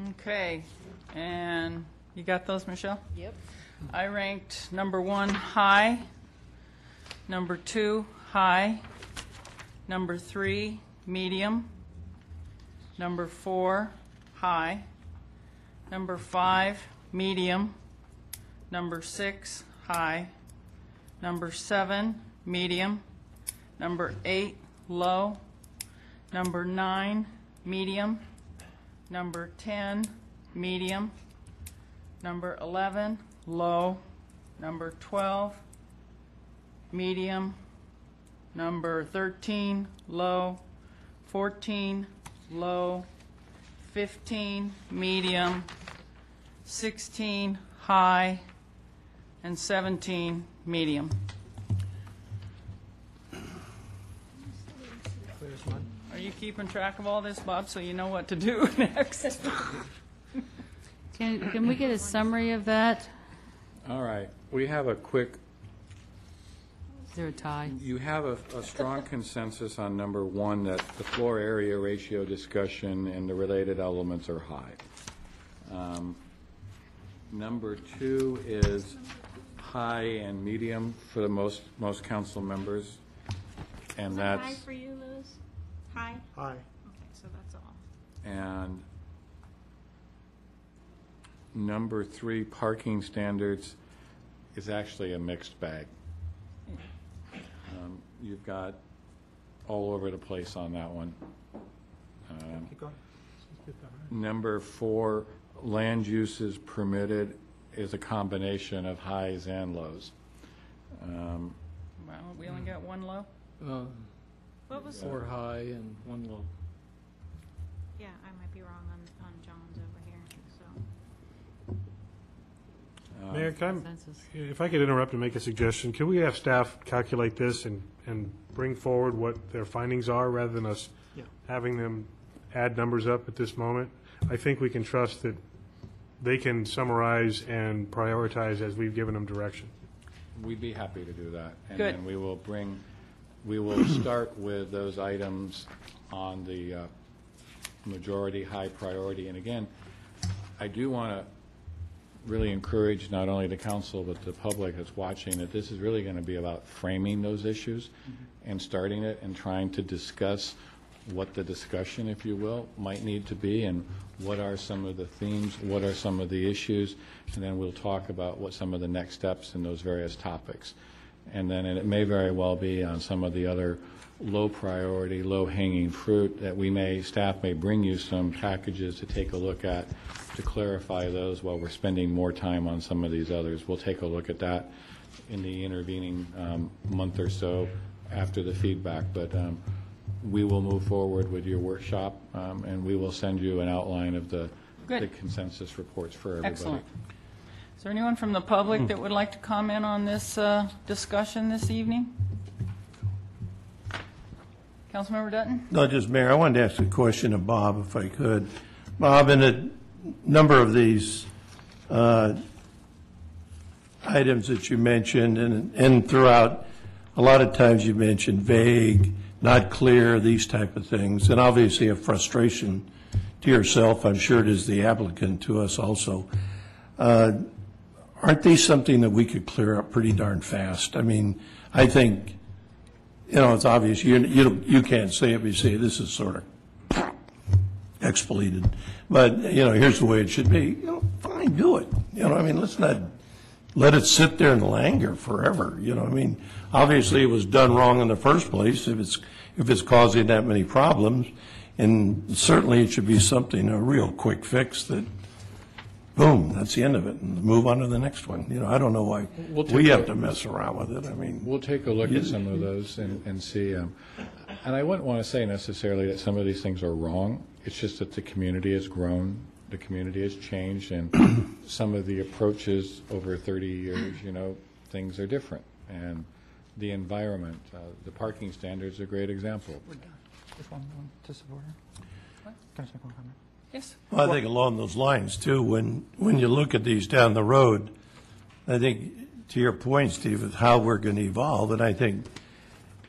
Okay, and you got those, Michelle? Yep. I ranked number 1 high, number 2 high, number 3 medium, number 4 high, number 5 medium, number 6 high, number 7 medium, number 8 low, number 9 medium, number 10 medium, number 11 low, number 12 medium, number 13 low, 14 low, 15 medium, 16 high, and 17 medium. Are you keeping track of all this, Bob, so you know what to do next? Can we get a summary of that? All right, we have a quick, Is there a tie? you have a strong consensus on number 1, that the floor area ratio discussion and the related elements are high. Number 2 is high and medium for the most council members, and that's... High for you, Louis? High? Aye. Okay, so that's all. And number 3, parking standards, is actually a mixed bag. You've got all over the place on that one. Keep going. Number 4, land uses permitted is a combination of highs and lows. Well, we only got 1 low? What was, 4 high and 1 low. yeah, I might be wrong on John's over here, so. Mayor, can Consensus. if I could interrupt and make a suggestion, can we have staff calculate this and bring forward what their findings are, rather than us having them add numbers up at this moment? I think we can trust that they can summarize and prioritize as we've given them direction. We'd be happy to do that. And Good. then we will start with those items on the majority high priority. And again, I do want to really encourage not only the council but the public that's watching that this is really going to be about framing those issues and starting it and trying to discuss what the discussion, if you will, might need to be, and what are some of the themes, what are some of the issues, and then we'll talk about what some of the next steps in those various topics. And then it may very well be on some of the other low priority, low hanging fruit that staff may bring you some packages to take a look at to clarify those while we're spending more time on some of these others. We'll take a look at that in the intervening month or so after the feedback. But we will move forward with your workshop, and we will send you an outline of the consensus reports for everybody. Excellent. Is there anyone from the public that would like to comment on this discussion this evening? Councilmember Dutton? No, just Mayor, I wanted to ask a question of Bob, if I could. Bob, in a number of these items that you mentioned, and throughout, a lot of times you mentioned vague, not clear, these type of things, and obviously a frustration to yourself, I'm sure it is the applicant, to us also. Aren't these something that we could clear up pretty darn fast? I mean, I think, it's obvious. You can't say it, but you say this is sort of expleted. But, here's the way it should be. Fine, do it. Let's not let it sit there and languor forever. Obviously it was done wrong in the first place if it's causing that many problems. And certainly it should be something, a real quick fix that, boom, that's the end of it, and move on to the next one. I don't know why we have to mess around with it. We'll take a look at some of those and see. And I wouldn't want to say necessarily that some of these things are wrong. It's just that the community has grown, the community has changed, and some of the approaches over 30 years, things are different. And the environment, the parking standards are a great example. Just one to support her. Can I make one comment? Yes. Well, I think along those lines, too, when you look at these down the road, I think, to your point, Steve, of how we're going to evolve, and I think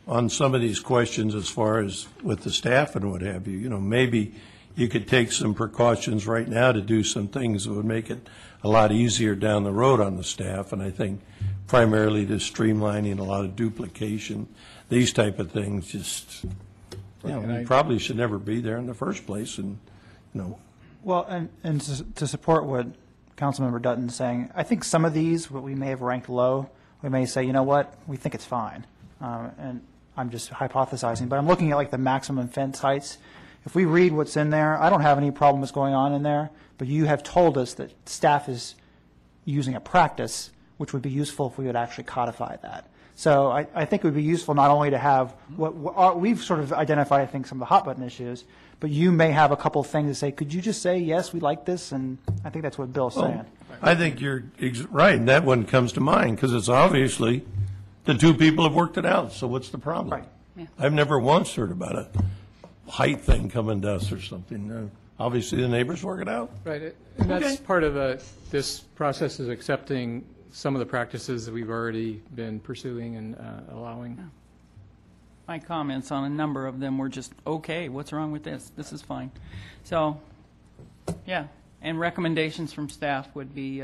on some of these questions as far as with the staff and what have you, maybe you could take some precautions right now to do some things that would make it a lot easier down the road on the staff, and I think primarily to streamlining a lot of duplication, these type of things, just, we probably should never be there in the first place, and, Well, and to support what Councilmember Dutton's saying, I think some of these, what we may have ranked low, we may say, you know what, we think it's fine. And I'm just hypothesizing, but I'm looking at like the maximum fence heights. If we read what's in there, I don't have any problem what's going on in there, but you have told us that staff is using a practice, which would be useful if we would actually codify that. So I think it would be useful not only to have what we've sort of identified, I think, some of the hot button issues, but you may have a couple of things to say, could you just say, yes, we like this? And I think that's what Bill's saying. I think you're right, and that one comes to mind, because it's obviously the two people have worked it out, so what's the problem? Right. Yeah. I've never once heard about a height thing coming to us or something. Obviously, the neighbors work it out. Right, and that's Okay. part of this process is accepting some of the practices that we've already been pursuing and allowing. My comments on a number of them were just, okay, what's wrong with this? This is fine. So, yeah, and recommendations from staff would be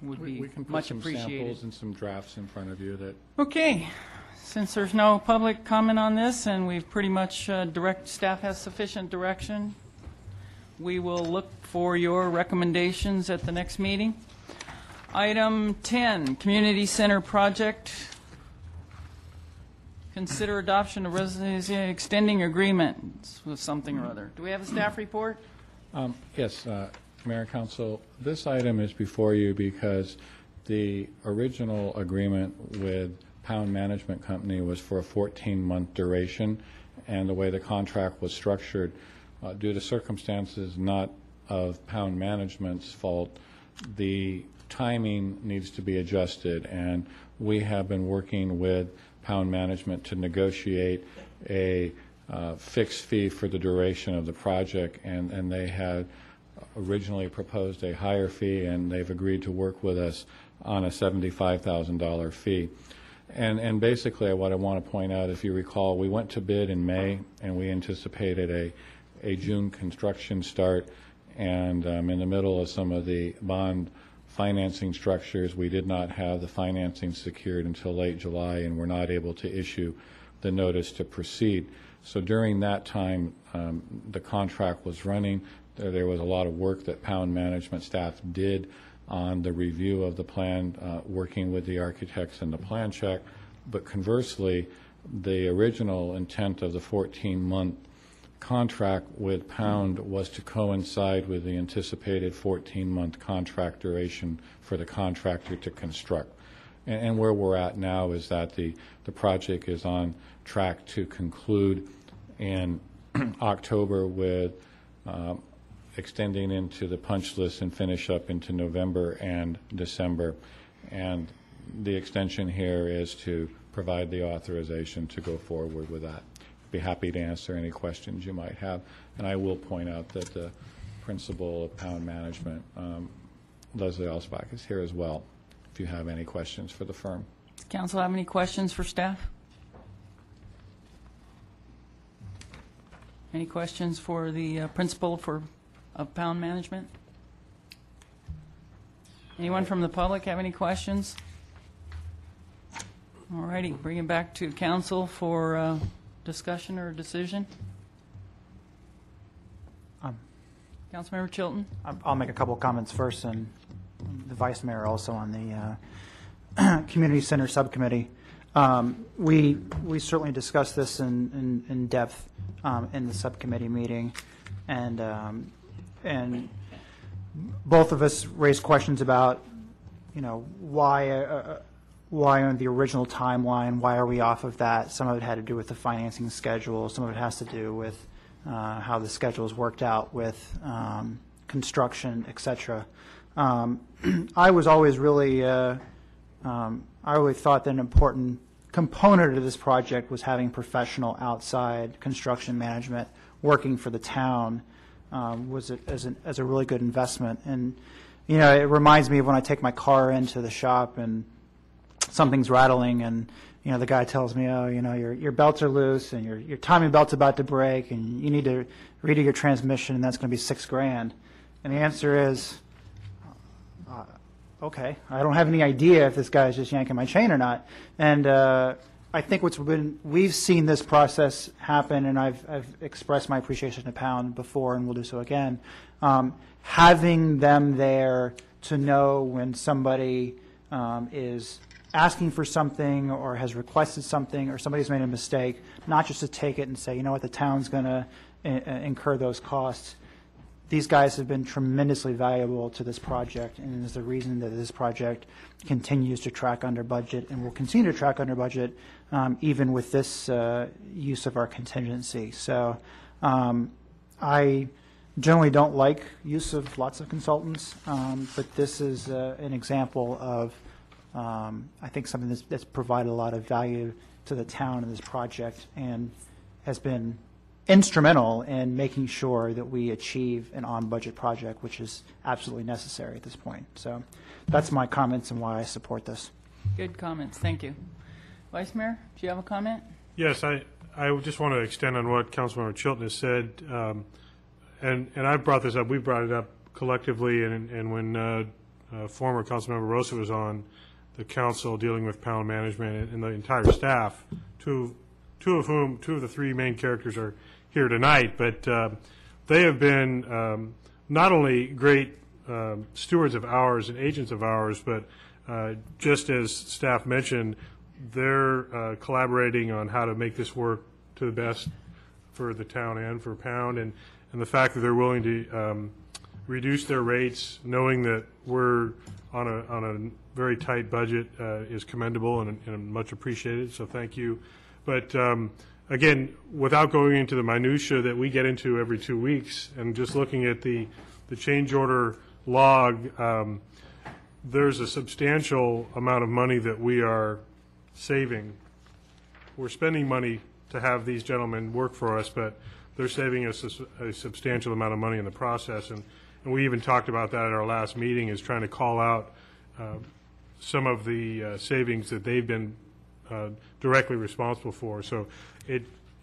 We can put much some appreciated. samples and some drafts in front of you that Okay, since there's no public comment on this, and we've pretty much staff has sufficient direction, we will look for your recommendations at the next meeting. Item 10, Community Center Project. Consider adoption of resolution extending agreements with something or other. Do we have a staff report? Yes, Mayor and Council, this item is before you because the original agreement with Pound Management Company was for a 14-month duration, and the way the contract was structured, due to circumstances not of Pound Management's fault, the timing needs to be adjusted, and we have been working with Pound Management to negotiate a fixed fee for the duration of the project, and they had originally proposed a higher fee, and they've agreed to work with us on a $75,000 fee. And basically what I want to point out, if you recall, we went to bid in May, and we anticipated a June construction start, and in the middle of some of the bond financing structures, we did not have the financing secured until late July, and were not able to issue the notice to proceed. So during that time, the contract was running. There was a lot of work that Pound Management staff did on the review of the plan, working with the architects and the plan check. But conversely, the original intent of the 14-month contract with Pound was to coincide with the anticipated 14-month contract duration for the contractor to construct. And where we're at now is that the project is on track to conclude in October with extending into the punch list and finish up into November and December. And the extension here is to provide the authorization to go forward with that. Be happy to answer any questions you might have. And I will point out that the principal of Pound Management, Leslie Alsbach, is here as well, if you have any questions for the firm. Does council have any questions for staff? Any questions for the principal of Pound Management? Anyone from the public have any questions? All righty, bring it back to council for discussion or decision. Councilmember Chilton? I'll make a couple of comments first, and the vice mayor also on the community center subcommittee. We certainly discussed this in depth in the subcommittee meeting, and both of us raised questions about, why on the original timeline, why are we off of that? Some of it had to do with the financing schedule. Some of it has to do with how the schedule is worked out with construction, et cetera. I was always really, I really thought that an important component of this project was having professional outside construction management working for the town as a really good investment. And, it reminds me of when I take my car into the shop and something's rattling and, the guy tells me, oh, your belts are loose and your timing belt's about to break and you need to redo your transmission and that's going to be $6,000. And the answer is, okay, I don't have any idea if this guy is just yanking my chain or not. And I think we've seen this process happen, and I've expressed my appreciation to Pound before, and we'll do so again. Having them there to know when somebody is asking for something or has requested something or somebody's made a mistake, not just to take it and say, you know what, the town's going to incur those costs. These guys have been tremendously valuable to this project, and is the reason that this project continues to track under budget and will continue to track under budget even with this use of our contingency. So I generally don't like use of lots of consultants, but this is an example of, I think, something that's provided a lot of value to the town in this project and has been instrumental in making sure that we achieve an on-budget project, which is absolutely necessary at this point. So that's my comments and why I support this. Good comments. Thank you. Vice Mayor, do you have a comment? Yes, I just want to extend on what Councilmember Chilton has said, and I brought this up. We brought it up collectively, and when former Councilmember Rosa was on the council dealing with Pound management and the entire staff, two of the three main characters are here tonight, but they have been not only great stewards of ours and agents of ours, but just as staff mentioned, they're collaborating on how to make this work to the best for the town and for Pound, and the fact that they're willing to reduce their rates, knowing that we're on a very tight budget, is commendable and much appreciated. So thank you. But again, without going into the minutia that we get into every 2 weeks, and just looking at the change order log, there's a substantial amount of money that we are saving. We're spending money to have these gentlemen work for us, but they're saving us a substantial amount of money in the process. And we even talked about that at our last meeting, is trying to call out some of the savings that they've been directly responsible for. So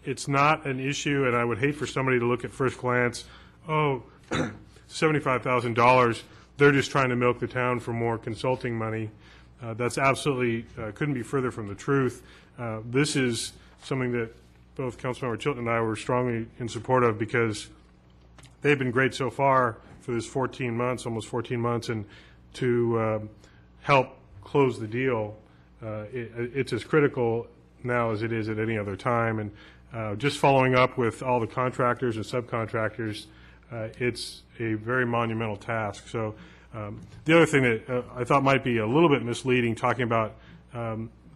it's not an issue, and I would hate for somebody to look at first glance, oh, $75,000, they're just trying to milk the town for more consulting money. That's absolutely couldn't be further from the truth. This is something that both Councilmember Chilton and I were strongly in support of, because they've been great so far for this 14 months, almost 14 months, and to help close the deal. It's as critical now as it is at any other time, and just following up with all the contractors and subcontractors, it's a very monumental task. So the other thing that I thought might be a little bit misleading, talking about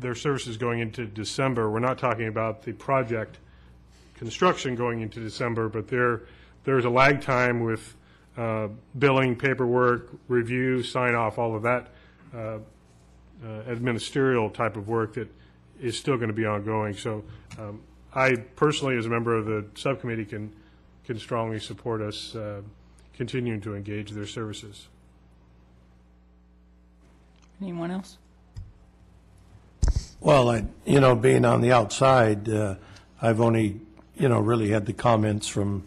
their services going into December, we're not talking about the project construction going into December, but there's a lag time with billing, paperwork, review, sign off, all of that administerial type of work that is still going to be ongoing. So I personally, as a member of the subcommittee, can strongly support us continuing to engage their services. Anyone else? Well, being on the outside, I've only, really had the comments from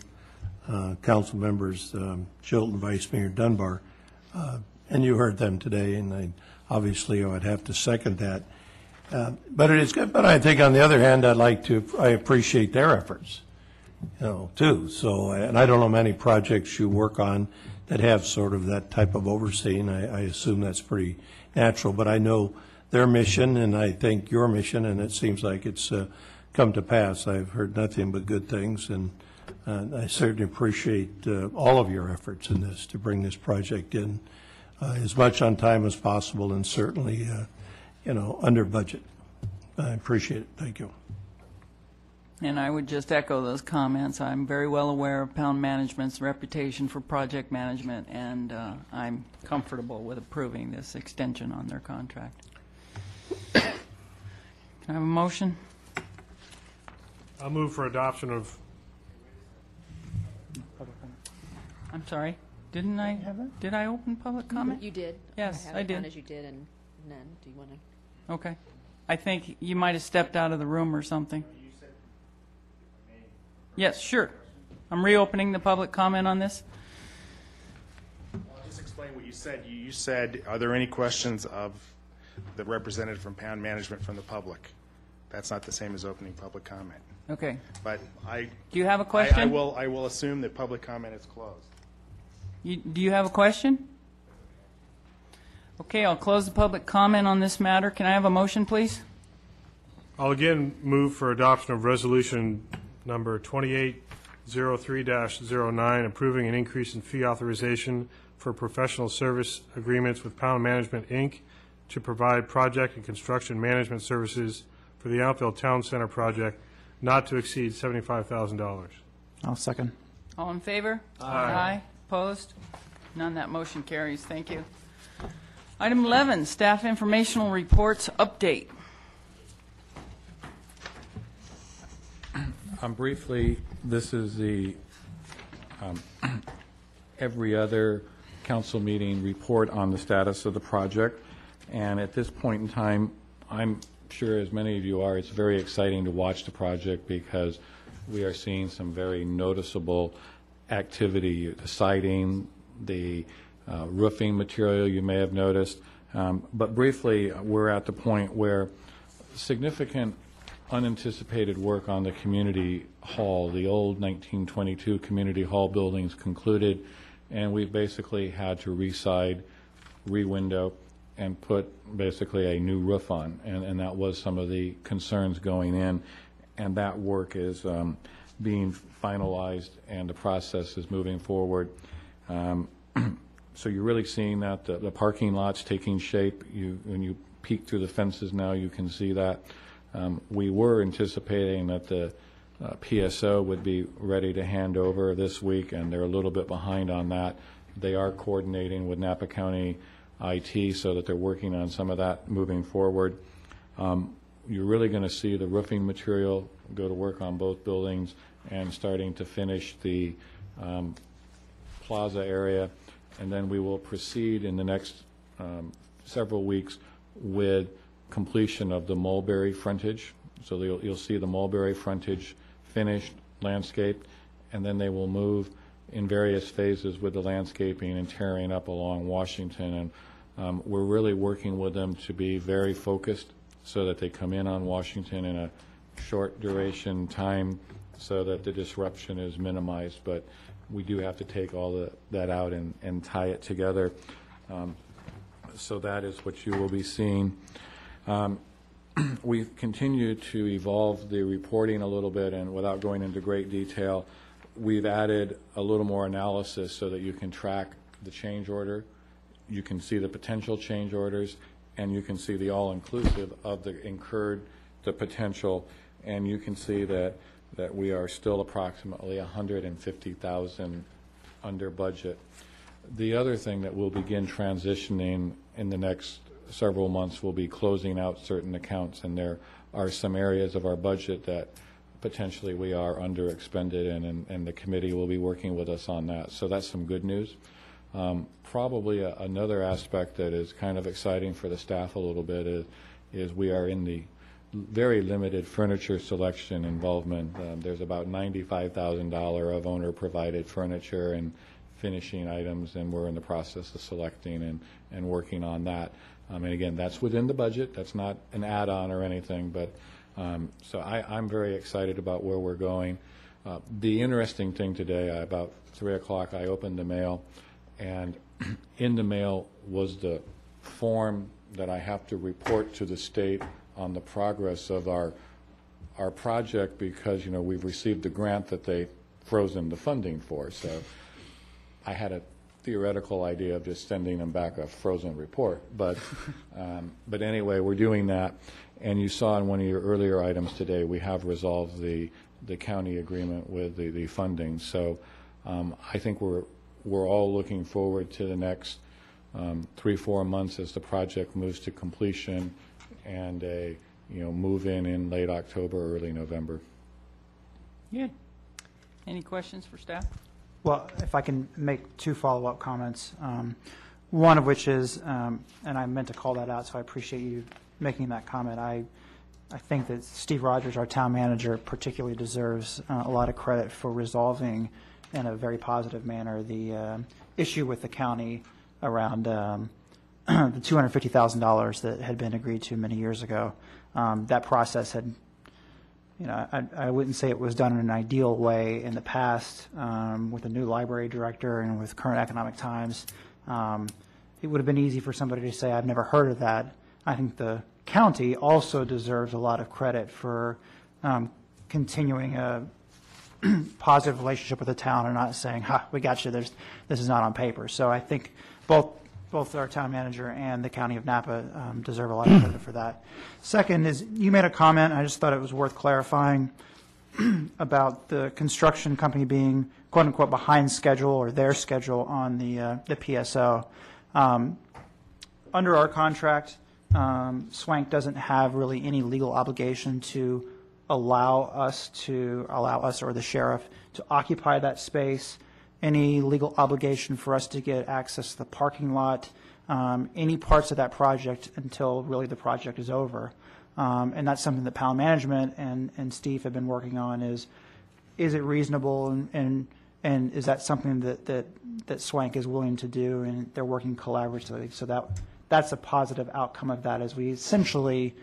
council members Chilton, Vice Mayor Dunbar, and you heard them today, and obviously I would have to second that. But it is good. But I think on the other hand, I appreciate their efforts, too. So, and I don't know many projects you work on that have sort of that type of overseeing. I assume that's pretty natural. But I know their mission, and I think your mission, and it seems like it's come to pass. I've heard nothing but good things, and I certainly appreciate all of your efforts in this to bring this project in as much on time as possible, and certainly, under budget. I appreciate it. Thank you. And I would just echo those comments. I'm very well aware of Pound Management's reputation for project management, and I'm comfortable with approving this extension on their contract. Can I have a motion? I'll move for adoption of. I'm sorry. Didn't I? Did I open public comment? You did. Yes, have I it down did. as you did, and none. Do you want to? Okay. I think you might have stepped out of the room or something. Yes, sure. I'm reopening the public comment on this. I'll just explain what you said. You said, are there any questions of the representative from Pound Management from the public? That's not the same as opening public comment. Okay. But Do you have a question? I will assume that public comment is closed. Do you have a question? Okay, I'll close the public comment on this matter. Can I have a motion, please? I'll again move for adoption of resolution number 2803-09, approving an increase in fee authorization for professional service agreements with Pound Management, Inc. to provide project and construction management services for the Yountville Town Center project not to exceed $75,000. I'll second. All in favor? Aye. Opposed? None. That motion carries. Thank you. Item 11, staff informational reports update. Briefly, this is the every other council meeting report on the status of the project. And at this point in time, I'm sure as many of you are, it's very exciting to watch the project because we are seeing some very noticeable activity, the siding, the roofing material you may have noticed. But briefly, we're at the point where significant unanticipated work on the community hall, the old 1922 community hall buildings concluded, and we've basically had to re-side, re-window, and put basically a new roof on, and that was some of the concerns going in, and that work is being finalized, and the process is moving forward. So you're really seeing that the parking lot's taking shape. When you peek through the fences now, you can see that. We were anticipating that the PSO would be ready to hand over this week, and they're a little bit behind on that. They are coordinating with Napa County IT so that they're working on some of that moving forward. You're really going to see the roofing material go to work on both buildings and starting to finish the plaza area, and then we will proceed in the next several weeks with completion of the Mulberry frontage. So you'll see the Mulberry frontage finished, landscaped, and then they will move in various phases with the landscaping and tearing up along Washington. And we're really working with them to be very focused so that they come in on Washington in a short duration time so that the disruption is minimized. But we do have to take all that out and tie it together. So that is what you will be seeing. We've continued to evolve the reporting a little bit, and without going into great detail, we've added a little more analysis so that you can track the change order, you can see the potential change orders, and you can see the all-inclusive of the incurred, the potential, and you can see that we are still approximately $150,000 under budget. The other thing that we'll begin transitioning in the next several months will be closing out certain accounts, and there are some areas of our budget that potentially we are under-expended in, and the committee will be working with us on that. So that's some good news. Probably another aspect that is kind of exciting for the staff a little bit is we are in the very limited furniture selection involvement. There's about $95,000 of owner-provided furniture and finishing items, and we're in the process of selecting and working on that. And again, that's within the budget. That's not an add-on or anything, but so I'm very excited about where we're going. The interesting thing today, about 3 o'clock, I opened the mail, and in the mail was the form that I have to report to the state on the progress of our project, because we've received the grant that they frozen the funding for. So I had a theoretical idea of just sending them back a frozen report, but anyway, we're doing that. And you saw in one of your earlier items today, we have resolved the county agreement with the funding. So I think we're all looking forward to the next 3-4 months as the project moves to completion and move in late October, early November. Good. Any questions for staff? Well, if I can make 2 follow-up comments, one of which is, and I meant to call that out, so I appreciate you making that comment. I think that Steve Rogers, our town manager, particularly deserves a lot of credit for resolving in a very positive manner the issue with the county around the $250,000 that had been agreed to many years ago. That process had, I wouldn't say it was done in an ideal way in the past with a new library director and with current economic times. It would have been easy for somebody to say, I've never heard of that. I think the county also deserves a lot of credit for continuing a positive relationship with the town and not saying, ha, we got you, this is not on paper. So I think both our town manager and the county of Napa deserve a lot of credit for that. Second is, you made a comment, I just thought it was worth clarifying, about the construction company being, quote unquote, behind schedule or their schedule on the PSO. Under our contract, Swank doesn't have really any legal obligation to allow us or the sheriff to occupy that space, any legal obligation for us to get access to the parking lot, any parts of that project until really the project is over. And that's something that Powell Management and Steve have been working on is it reasonable and is that something that Swank is willing to do, and they're working collaboratively. So that's a positive outcome of that, as we essentially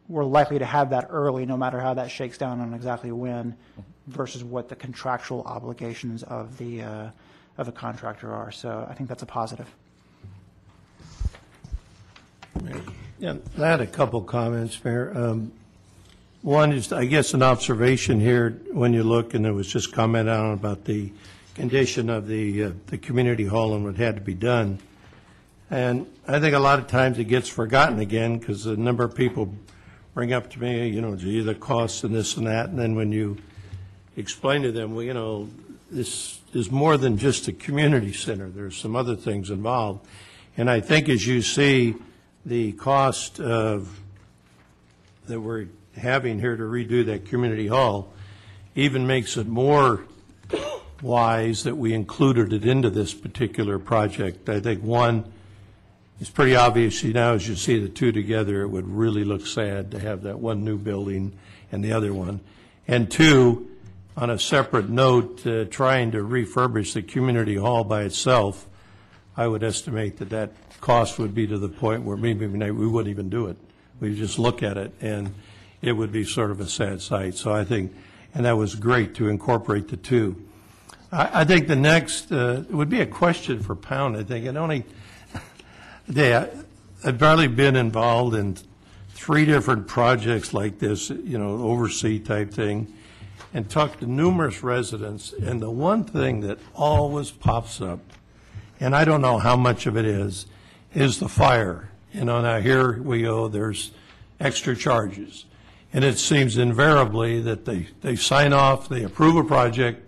we're likely to have that early, no matter how that shakes down on exactly when, versus what the contractual obligations of the contractor are. So I think that's a positive. Yeah, I had a couple comments, Mayor. One is, I guess, an observation here when you look, and it was just commented on about the condition of the community hall and what had to be done. And I think a lot of times it gets forgotten again because a number of people bring up to me, gee, the costs and this and that, and then when you explain to them, well, this is more than just a community center. There's some other things involved. And I think as you see the cost that we're having here to redo that community hall even makes it more wise that we included it into this particular project. I think one, it's pretty obvious now as you see the two together, it would really look sad to have that one new building and the other one. And two, on a separate note, trying to refurbish the community hall by itself, I would estimate that cost would be to the point where maybe we wouldn't even do it. We'd just look at it, and it would be sort of a sad sight. So I think, and that was great to incorporate the two. I think the next would be a question for Pound, I think. I've barely been involved in 3 different projects like this, oversee type thing, and talked to numerous residents, and the one thing that always pops up, and I don't know how much of it is the fire. Now here we go, there's extra charges. And it seems invariably that they sign off, they approve a project,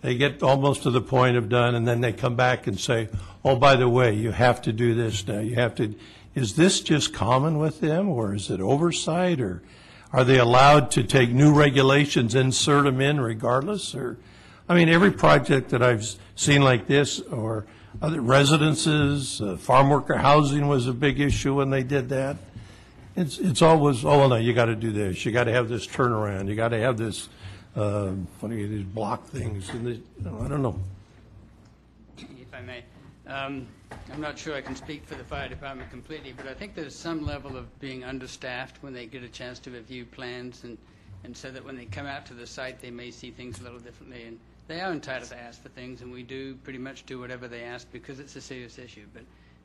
they get almost to the point of done, and then they come back and say, oh, by the way, you have to do this now. You have to. Is this just common with them, or is it oversight, or are they allowed to take new regulations, insert them in regardless? Or, every project that I've seen like this, or other residences, farm worker housing was a big issue when they did that. It's always, oh, no, you got to do this. You got to have this turnaround. You got to have this, these block things. And I don't know. If I may. I'm not sure I can speak for the fire department completely, but I think there's some level of being understaffed when they get a chance to review plans, and so that when they come out to the site, they may see things a little differently. And they are entitled to ask for things, and we do pretty much do whatever they ask because it's a serious issue. But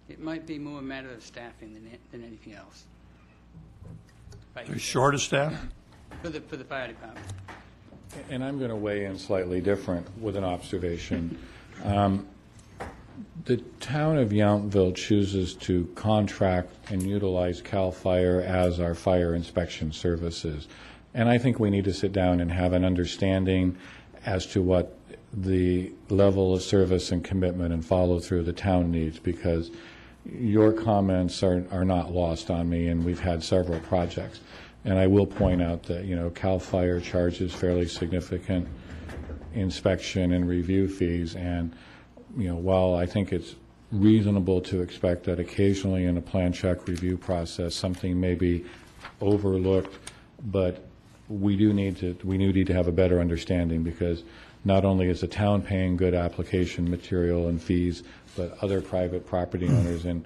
it might be more a matter of staffing than anything else. They're short of staff? For the fire department. And I'm going to weigh in slightly different with an observation. The town of Yountville chooses to contract and utilize CAL FIRE as our fire inspection services. And I think we need to sit down and have an understanding as to what the level of service and commitment and follow through the town needs, because your comments are not lost on me, and we've had several projects. And I will point out that, CAL FIRE charges fairly significant inspection and review fees, and while I think it's reasonable to expect that occasionally in a plan check review process, something may be overlooked, but we do need to have a better understanding, because not only is the town paying good application material and fees, but other private property owners, and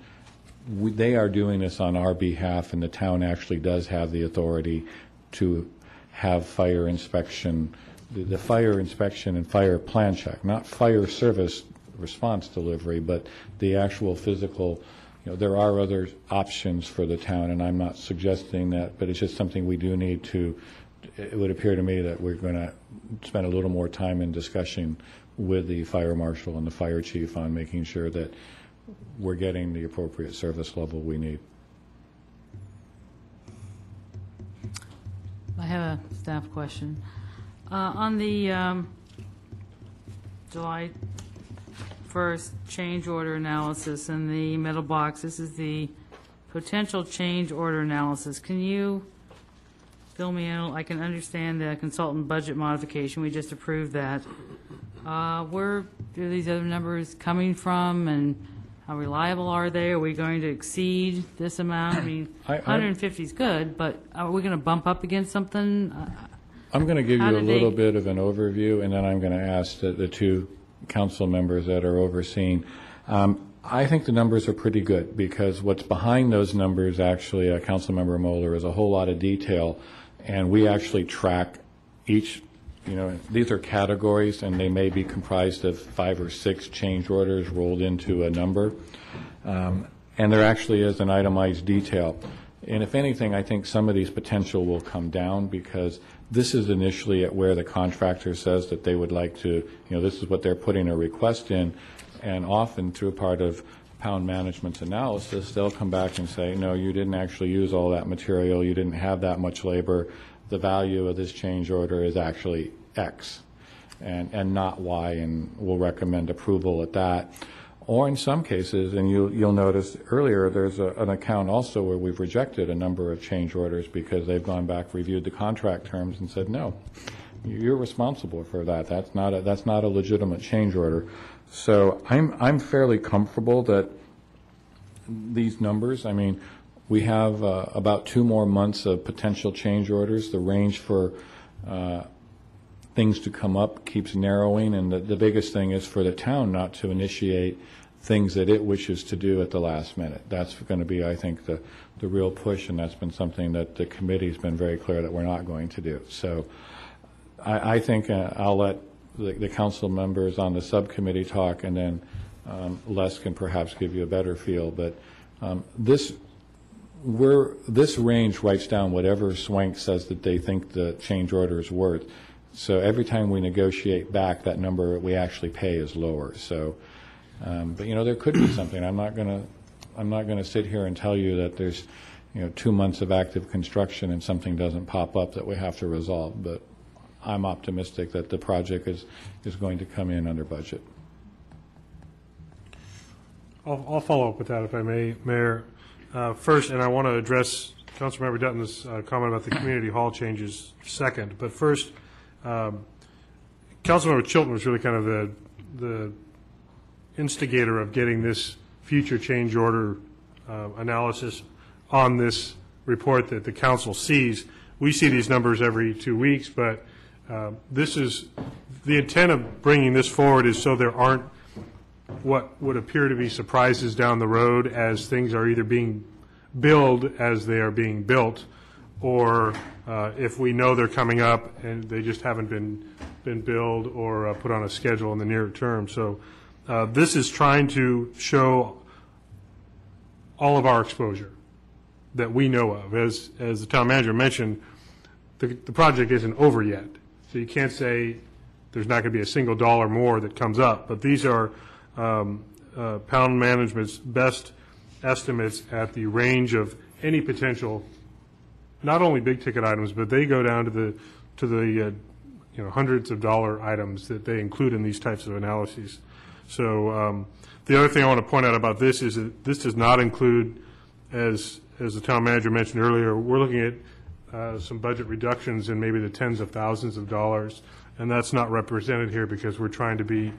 they are doing this on our behalf, and the town actually does have the authority to have fire inspection, the fire inspection and fire plan check, not fire service response delivery, but the actual physical. There are other options for the town, and I'm not suggesting that, but it's just something we do need to. It would appear to me that we're going to spend a little more time in discussion with the fire marshal and the fire chief on making sure that we're getting the appropriate service level we need. I have a staff question. On the July 1st change order analysis in the middle box, this is the potential change order analysis. Can you fill me in? I can understand the consultant budget modification. We just approved that. Where are these other numbers coming from, and how reliable are they? Are we going to exceed this amount? I mean, 150 is good, but are we going to bump up against something? I'm going to give you a little bit of an overview, and then I'm going to ask the two council members that are overseeing. I think the numbers are pretty good, because what's behind those numbers, actually, Councilmember Moeller, is a whole lot of detail, and we actually track each. These are categories, and they may be comprised of 5 or 6 change orders rolled into a number, and there actually is an itemized detail. And if anything, I think some of these potential will come down, because this is initially at where the contractor says that they would like to, this is what they're putting a request in, and often through part of Pound Management's analysis, they'll come back and say, no, you didn't actually use all that material, you didn't have that much labor, the value of this change order is actually X and not Y, and we'll recommend approval at that. Or in some cases, and you'll notice earlier, there's an account also where we've rejected a number of change orders because they've gone back, reviewed the contract terms, and said, no, you're responsible for that. That's not a legitimate change order. So I'm fairly comfortable that these numbers, I mean, we have about 2 more months of potential change orders. The range for things to come up keeps narrowing, and the biggest thing is for the town not to initiate things that it wishes to do at the last minute. That's going to be, I think, the real push, and that's been something that the committee's been very clear that we're not going to do. So I think I'll let the council members on the subcommittee talk, and then Les can perhaps give you a better feel. But this range writes down whatever Swank says that they think the change order is worth. So every time we negotiate back, that number we actually pay is lower. So, but there could be something. I'm not going to sit here and tell you that there's 2 months of active construction and something doesn't pop up that we have to resolve. But I'm optimistic that the project is going to come in under budget. I'll follow up with that if I may, Mayor. First, and I want to address Councilmember Dutton's comment about the community hall changes second. But first, Councilmember Chilton was really kind of the instigator of getting this future change order analysis on this report that the council sees. We see these numbers every 2 weeks, but this is the intent of bringing this forward is so there aren't what would appear to be surprises down the road as things are either being billed as they are being built, or if we know they're coming up and they just haven't been billed or put on a schedule in the near term. So this is trying to show all of our exposure that we know of. As the town manager mentioned, the project isn't over yet, so you can't say there's not going to be a single dollar more that comes up. But these are Pound Management's best estimates at the range of any potential, not only big ticket items, but they go down to the hundreds of dollar items that they include in these types of analyses. So the other thing I want to point out about this is that this does not include, as the town manager mentioned earlier, we're looking at some budget reductions in maybe the tens of thousands of dollars, and that's not represented here because we're trying to be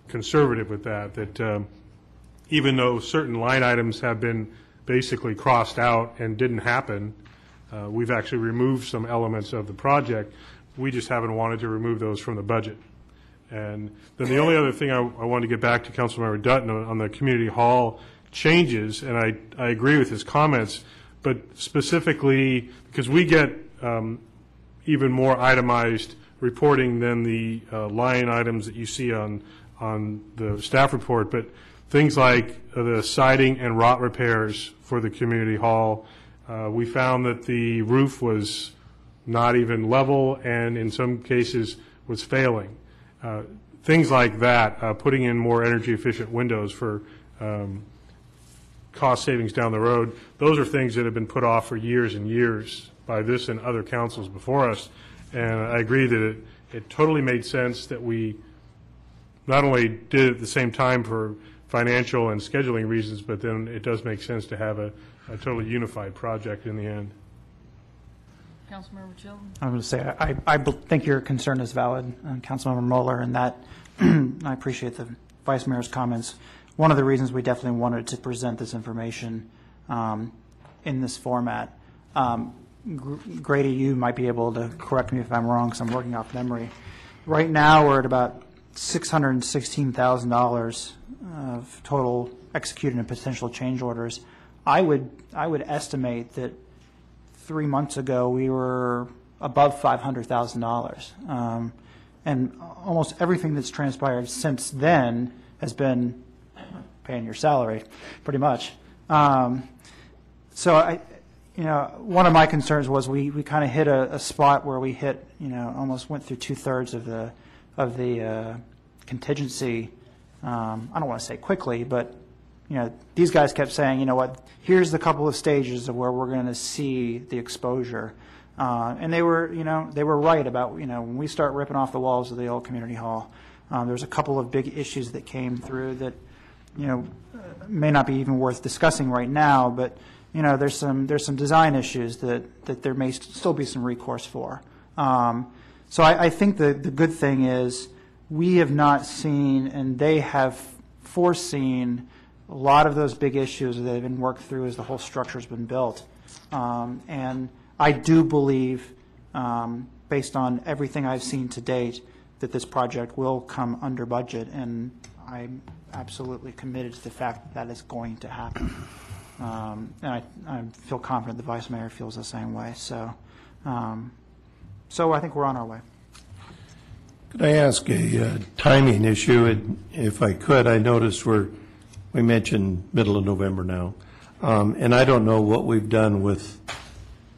conservative with that. even though certain line items have been basically crossed out and didn't happen, we've actually removed some elements of the project. We just haven't wanted to remove those from the budget. And then the only other thing I wanted to get back to Councilmember Dutton on the community hall changes, and I agree with his comments, but specifically because we get even more itemized reporting than the line items that you see on the staff report, but things like the siding and rot repairs for the community hall, we found that the roof was not even level and in some cases was failing. Things like that, putting in more energy efficient windows for cost savings down the road, those are things that have been put off for years and years by this and other councils before us. And I agree that it totally made sense that we not only did it at the same time for financial and scheduling reasons, but then it does make sense to have a totally unified project in the end. Councilmember Chilton? I'm going to say I think your concern is valid, Councilmember Mueller, and that I appreciate the Vice Mayor's comments. One of the reasons we definitely wanted to present this information in this format, Grady, you might be able to correct me if I'm wrong because I'm working off memory. Right now we're at about $616,000 of total executed and potential change orders. I would estimate that 3 months ago we were above $500,000, and almost everything that's transpired since then has been paying your salary, pretty much. So one of my concerns was we kind of hit a spot where we hit, almost went through 2/3 of the contingency. I don't want to say quickly, but these guys kept saying, here's the couple of stages of where we're going to see the exposure, and they were right about when we start ripping off the walls of the old community hall. There's a couple of big issues that came through that may not be even worth discussing right now, but there's some design issues that there may still be some recourse for. So I think the good thing is we have not seen, and they have foreseen a lot of those big issues that have been worked through as the whole structure has been built. And I do believe, based on everything I've seen to date, that this project will come under budget, and I'm absolutely committed to the fact that that is going to happen. And I feel confident the Vice Mayor feels the same way. So I think we're on our way. Could I ask a timing issue? If I could, I noticed we mentioned middle of November now, and I don't know what we've done with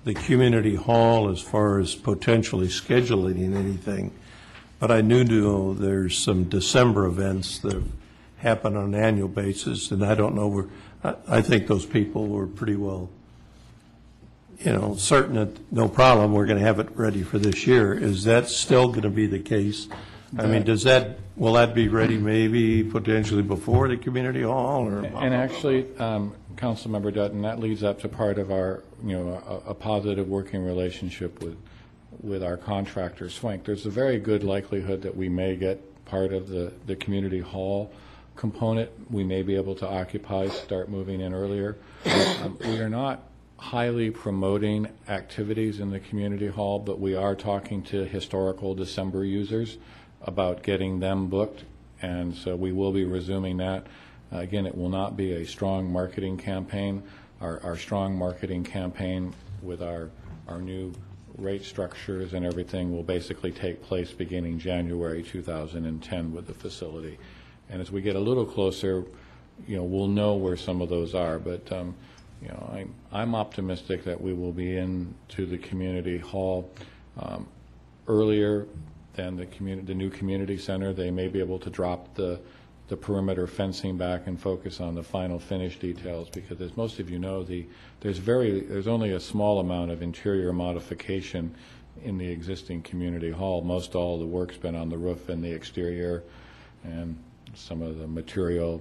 the community hall as far as potentially scheduling anything, but I know there's some December events that happen on an annual basis, and I don't know I think those people were pretty well, certain that no problem, we're going to have it ready for this year. Is that still going to be the case? I mean, will that be ready maybe potentially before the community hall? And actually, Councilmember Dutton, that leads up to part of our, a positive working relationship with our contractor, Swank. There's a very good likelihood that we may get part of the community hall component. We may be able to occupy, start moving in earlier. We are not highly promoting activities in the community hall, but we are talking to historical December users about getting them booked, and so we will be resuming that. Again, it will not be a strong marketing campaign. Our strong marketing campaign with our new rate structures and everything will basically take place beginning January 2010 with the facility. And as we get a little closer, we'll know where some of those are. But I'm optimistic that we will be into the community hall earlier than the new community center. They may be able to drop the perimeter fencing back and focus on the final finish details, because as most of you know, there's only a small amount of interior modification in the existing community hall. Most all the work's been on the roof and the exterior, and some of the material,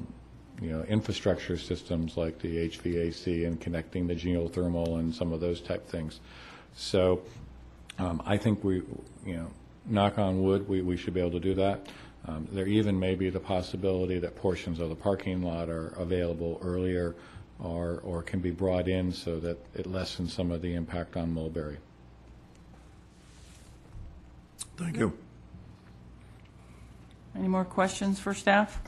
infrastructure systems like the HVAC and connecting the geothermal and some of those type things. So I think we, knock on wood, we should be able to do that. There even may be the possibility that portions of the parking lot are available earlier or can be brought in so that it lessens some of the impact on Mulberry. Thank you. Any more questions for staff?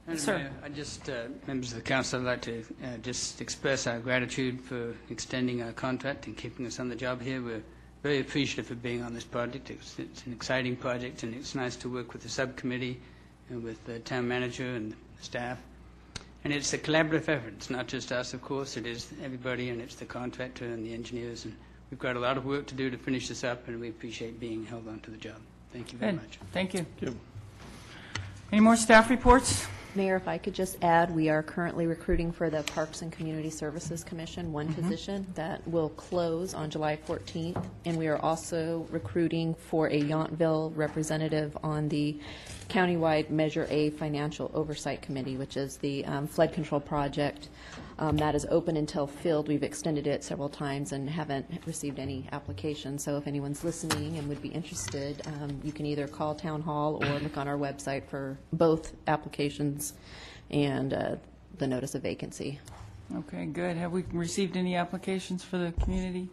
Madam Sir. Mayor, I just, members of the council, I'd like to just express our gratitude for extending our contract and keeping us on the job here. We're very appreciative of being on this project. It's an exciting project, and it's nice to work with the subcommittee and with the town manager and the staff. And it's a collaborative effort. It's not just us, of course. It is everybody, and it's the contractor and the engineers. And we've got a lot of work to do to finish this up, and we appreciate being held onto the job. Thank you very Good. much. Thank you. Any more staff reports? Mayor, if I could just add, we are currently recruiting for the Parks and Community Services Commission, one position that will close on July 14th. And we are also recruiting for a Yountville representative on the countywide Measure A Financial Oversight Committee, which is the flood control project. That is open until filled. We've extended it several times and haven't received any applications. So if anyone's listening and would be interested, you can either call Town Hall or look on our website for both applications and the notice of vacancy. Okay, good. Have we received any applications for the community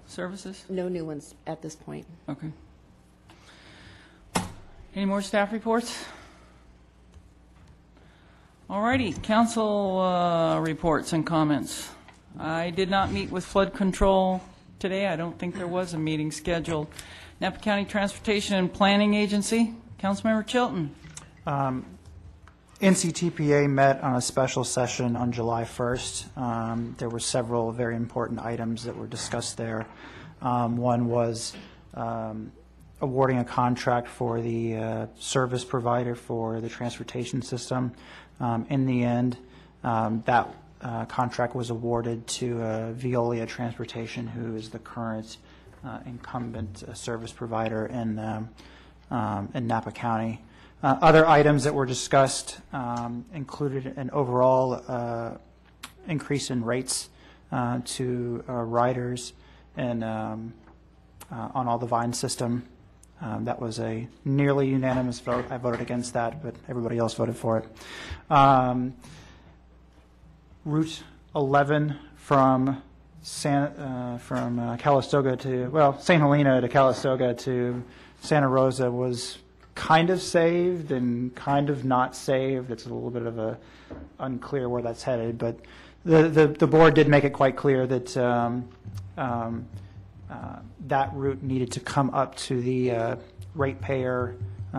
services? No new ones at this point. Okay. Any more staff reports? All righty, council reports and comments. I did not meet with flood control today. I don't think there was a meeting scheduled. Napa County Transportation and Planning Agency, Councilmember Chilton. NCTPA met on a special session on July 1st. There were several very important items that were discussed there. One was awarding a contract for the service provider for the transportation system. In the end, that contract was awarded to Veolia Transportation, who is the current incumbent service provider in Napa County. Other items that were discussed included an overall increase in rates to riders and on all the Vine system. That was a nearly unanimous vote. I voted against that, but everybody else voted for it. Route 11 from Calistoga to, well, St. Helena to Calistoga to Santa Rosa was kind of saved and kind of not saved. It's a little bit of a unclear where that's headed, but the board did make it quite clear that that route needed to come up to the ratepayer,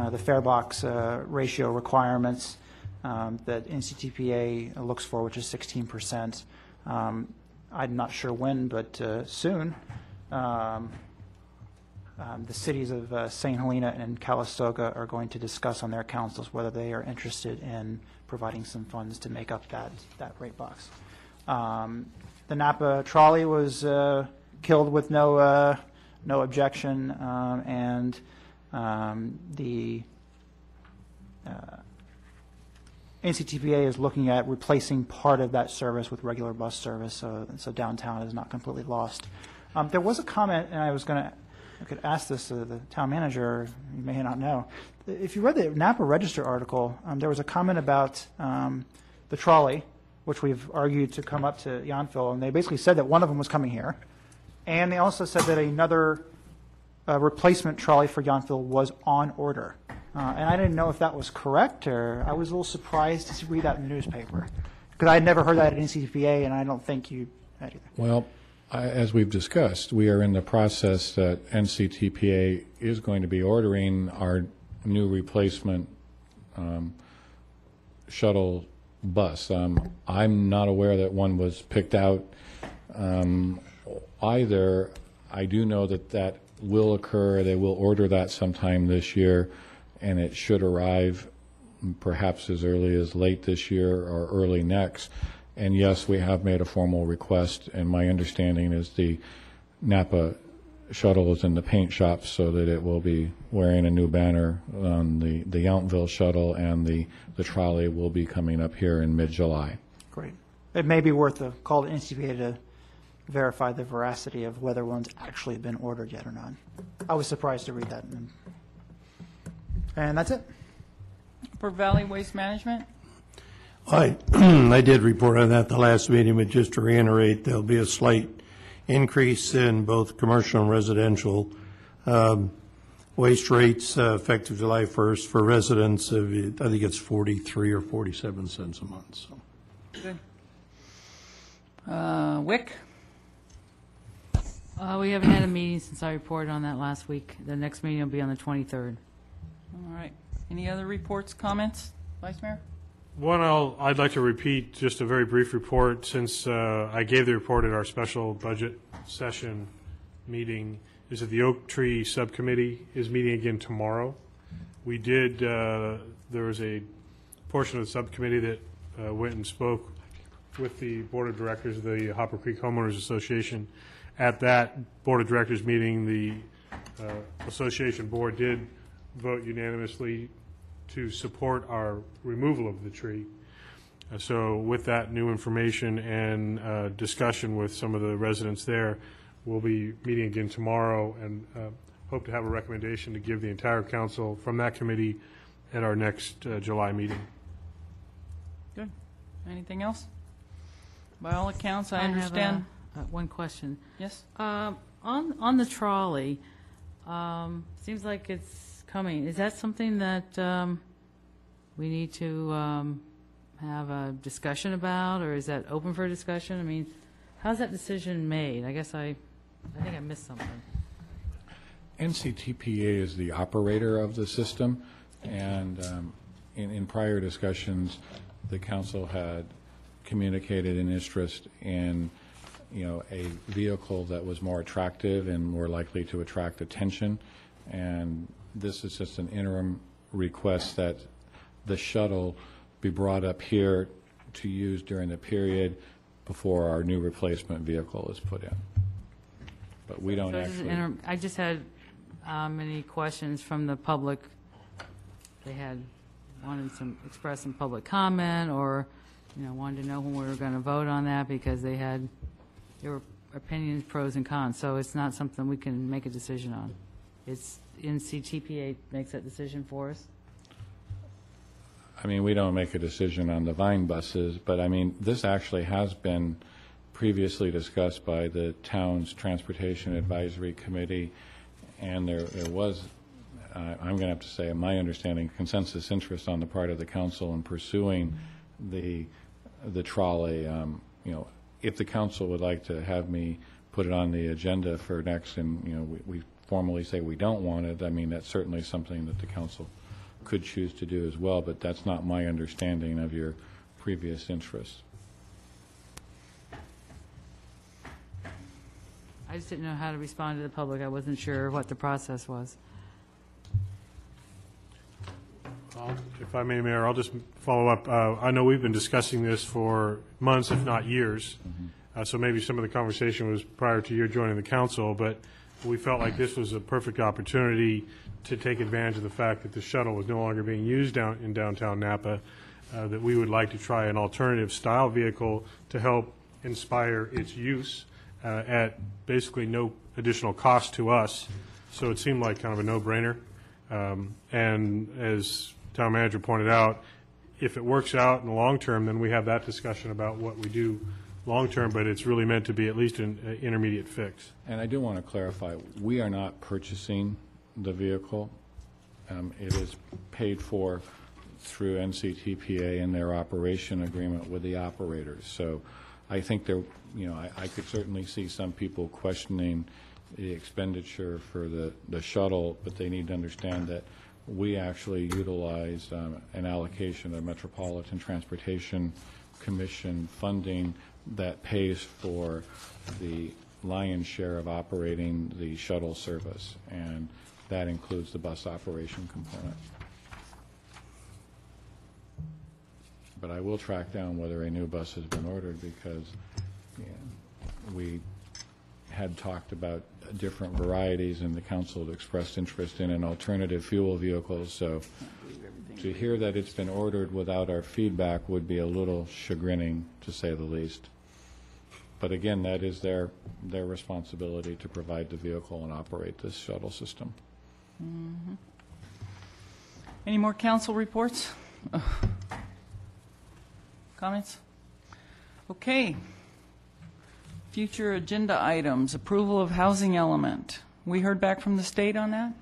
the fare box ratio requirements that NCTPA looks for, which is 16%. I'm not sure when, but soon. The cities of St. Helena and Calistoga are going to discuss on their councils whether they are interested in providing some funds to make up that rate box. The Napa trolley was killed with no objection, and the NCTPA is looking at replacing part of that service with regular bus service, so downtown is not completely lost. There was a comment, and I could ask this to the town manager. You may not know. If you read the Napa Register article, there was a comment about the trolley, which we've argued to come up to Yountville, and they basically said that one of them was coming here. And they also said that another replacement trolley for Yountville was on order. And I didn't know if that was correct, or I was a little surprised to read that in the newspaper. Because I had never heard that at NCTPA, and I don't think you had either. Well, as we've discussed, we are in the process that NCTPA is going to be ordering our new replacement shuttle bus. I'm not aware that one was picked out either. I do know that will occur. They will order that sometime this year, and it should arrive perhaps as early as late this year or early next. And yes, we have made a formal request, and my understanding is the Napa shuttle is in the paint shop so that it will be wearing a new banner on the Yountville shuttle, and the trolley will be coming up here in mid-July. Great. It may be worth a call to NCTPA to verify the veracity of whether one's actually been ordered yet or not. I was surprised to read that. And that's it. For Valley Waste Management? I I did report on that at the last meeting, but just to reiterate, there'll be a slight increase in both commercial and residential waste rates effective July 1st for residents. I think it's 43 or 47 cents a month. So. Good. WIC? We haven't had a meeting since I reported on that last week. The next meeting will be on the 23rd. All right. Any other reports, comments, Vice Mayor? One, I'd like to repeat just a very brief report since I gave the report at our special budget session meeting, is that the Oak Tree Subcommittee is meeting again tomorrow. We did, there was a portion of the subcommittee that went and spoke with the Board of Directors of the Hopper Creek Homeowners Association. At that Board of Directors meeting, the association board did vote unanimously to support our removal of the tree. So with that new information and discussion with some of the residents there, we'll be meeting again tomorrow and hope to have a recommendation to give the entire council from that committee at our next July meeting. Good. Anything else? By all accounts, I understand. I have one question. Yes? On the trolley, seems like it's coming. Is that something that we need to have a discussion about, or is that open for discussion? I mean, how's that decision made? I guess I think I missed something. NCTPA is the operator of the system, and in prior discussions, the council had communicated an interest in, a vehicle that was more attractive and more likely to attract attention. And this is just an interim request that the shuttle be brought up here to use during the period before our new replacement vehicle is put in. But we don't actually. I just had many questions from the public. They had wanted express some public comment, or wanted to know when we were going to vote on that, because there were opinions, pros and cons. So it's not something we can make a decision on. It's NCTPA makes that decision for us. I mean, we don't make a decision on the Vine buses, but I mean, this actually has been previously discussed by the town's Transportation Advisory Committee, and there was, I'm going to have to say, in my understanding, consensus interest on the part of the council in pursuing the trolley. If the council would like to have me put it on the agenda for next, and we formally say we don't want it, I mean, that's certainly something that the council could choose to do as well, but that's not my understanding of your previous interest. I just didn't know how to respond to the public. I wasn't sure what the process was. If I may, Mayor, I'll just follow up. I know we've been discussing this for months, if not years, so maybe some of the conversation was prior to your joining the council, but we felt like this was a perfect opportunity to take advantage of the fact that the shuttle was no longer being used in downtown Napa, that we would like to try an alternative style vehicle to help inspire its use at basically no additional cost to us. So it seemed like kind of a no-brainer. And as town manager pointed out, if it works out in the long term, then we have that discussion about what we do long term, but it's really meant to be at least an intermediate fix. And I do want to clarify, we are not purchasing the vehicle. It is paid for through NCTPA and their operation agreement with the operators. So I think there, I could certainly see some people questioning the expenditure for the shuttle, but they need to understand that we actually utilize an allocation of Metropolitan Transportation Commission funding that pays for the lion's share of operating the shuttle service, and that includes the bus operation component. But I will track down whether a new bus has been ordered, because we had talked about different varieties, and the council had expressed interest in an alternative fuel vehicle. So to hear that it's been ordered without our feedback would be a little chagrining, to say the least. But again, that is their responsibility to provide the vehicle and operate this shuttle system. Any more council reports? Comments? Okay. Future agenda items, approval of housing element. We heard back from the state on that?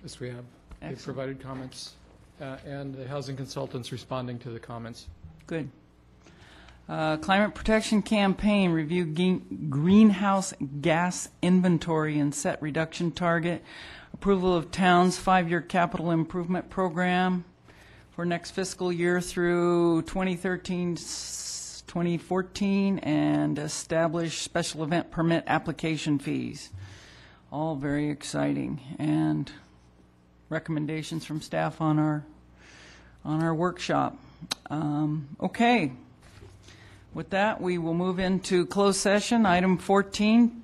Yes, we have. They've Excellent. provided comments, and the housing consultants responding to the comments. Good. Climate Protection Campaign, review greenhouse gas inventory and set reduction target. Approval of town's 5-year capital improvement program for next fiscal year through 2014, and establish special event permit application fees. All very exciting. And recommendations from staff on our workshop. Okay. With that, we will move into closed session. Item 14,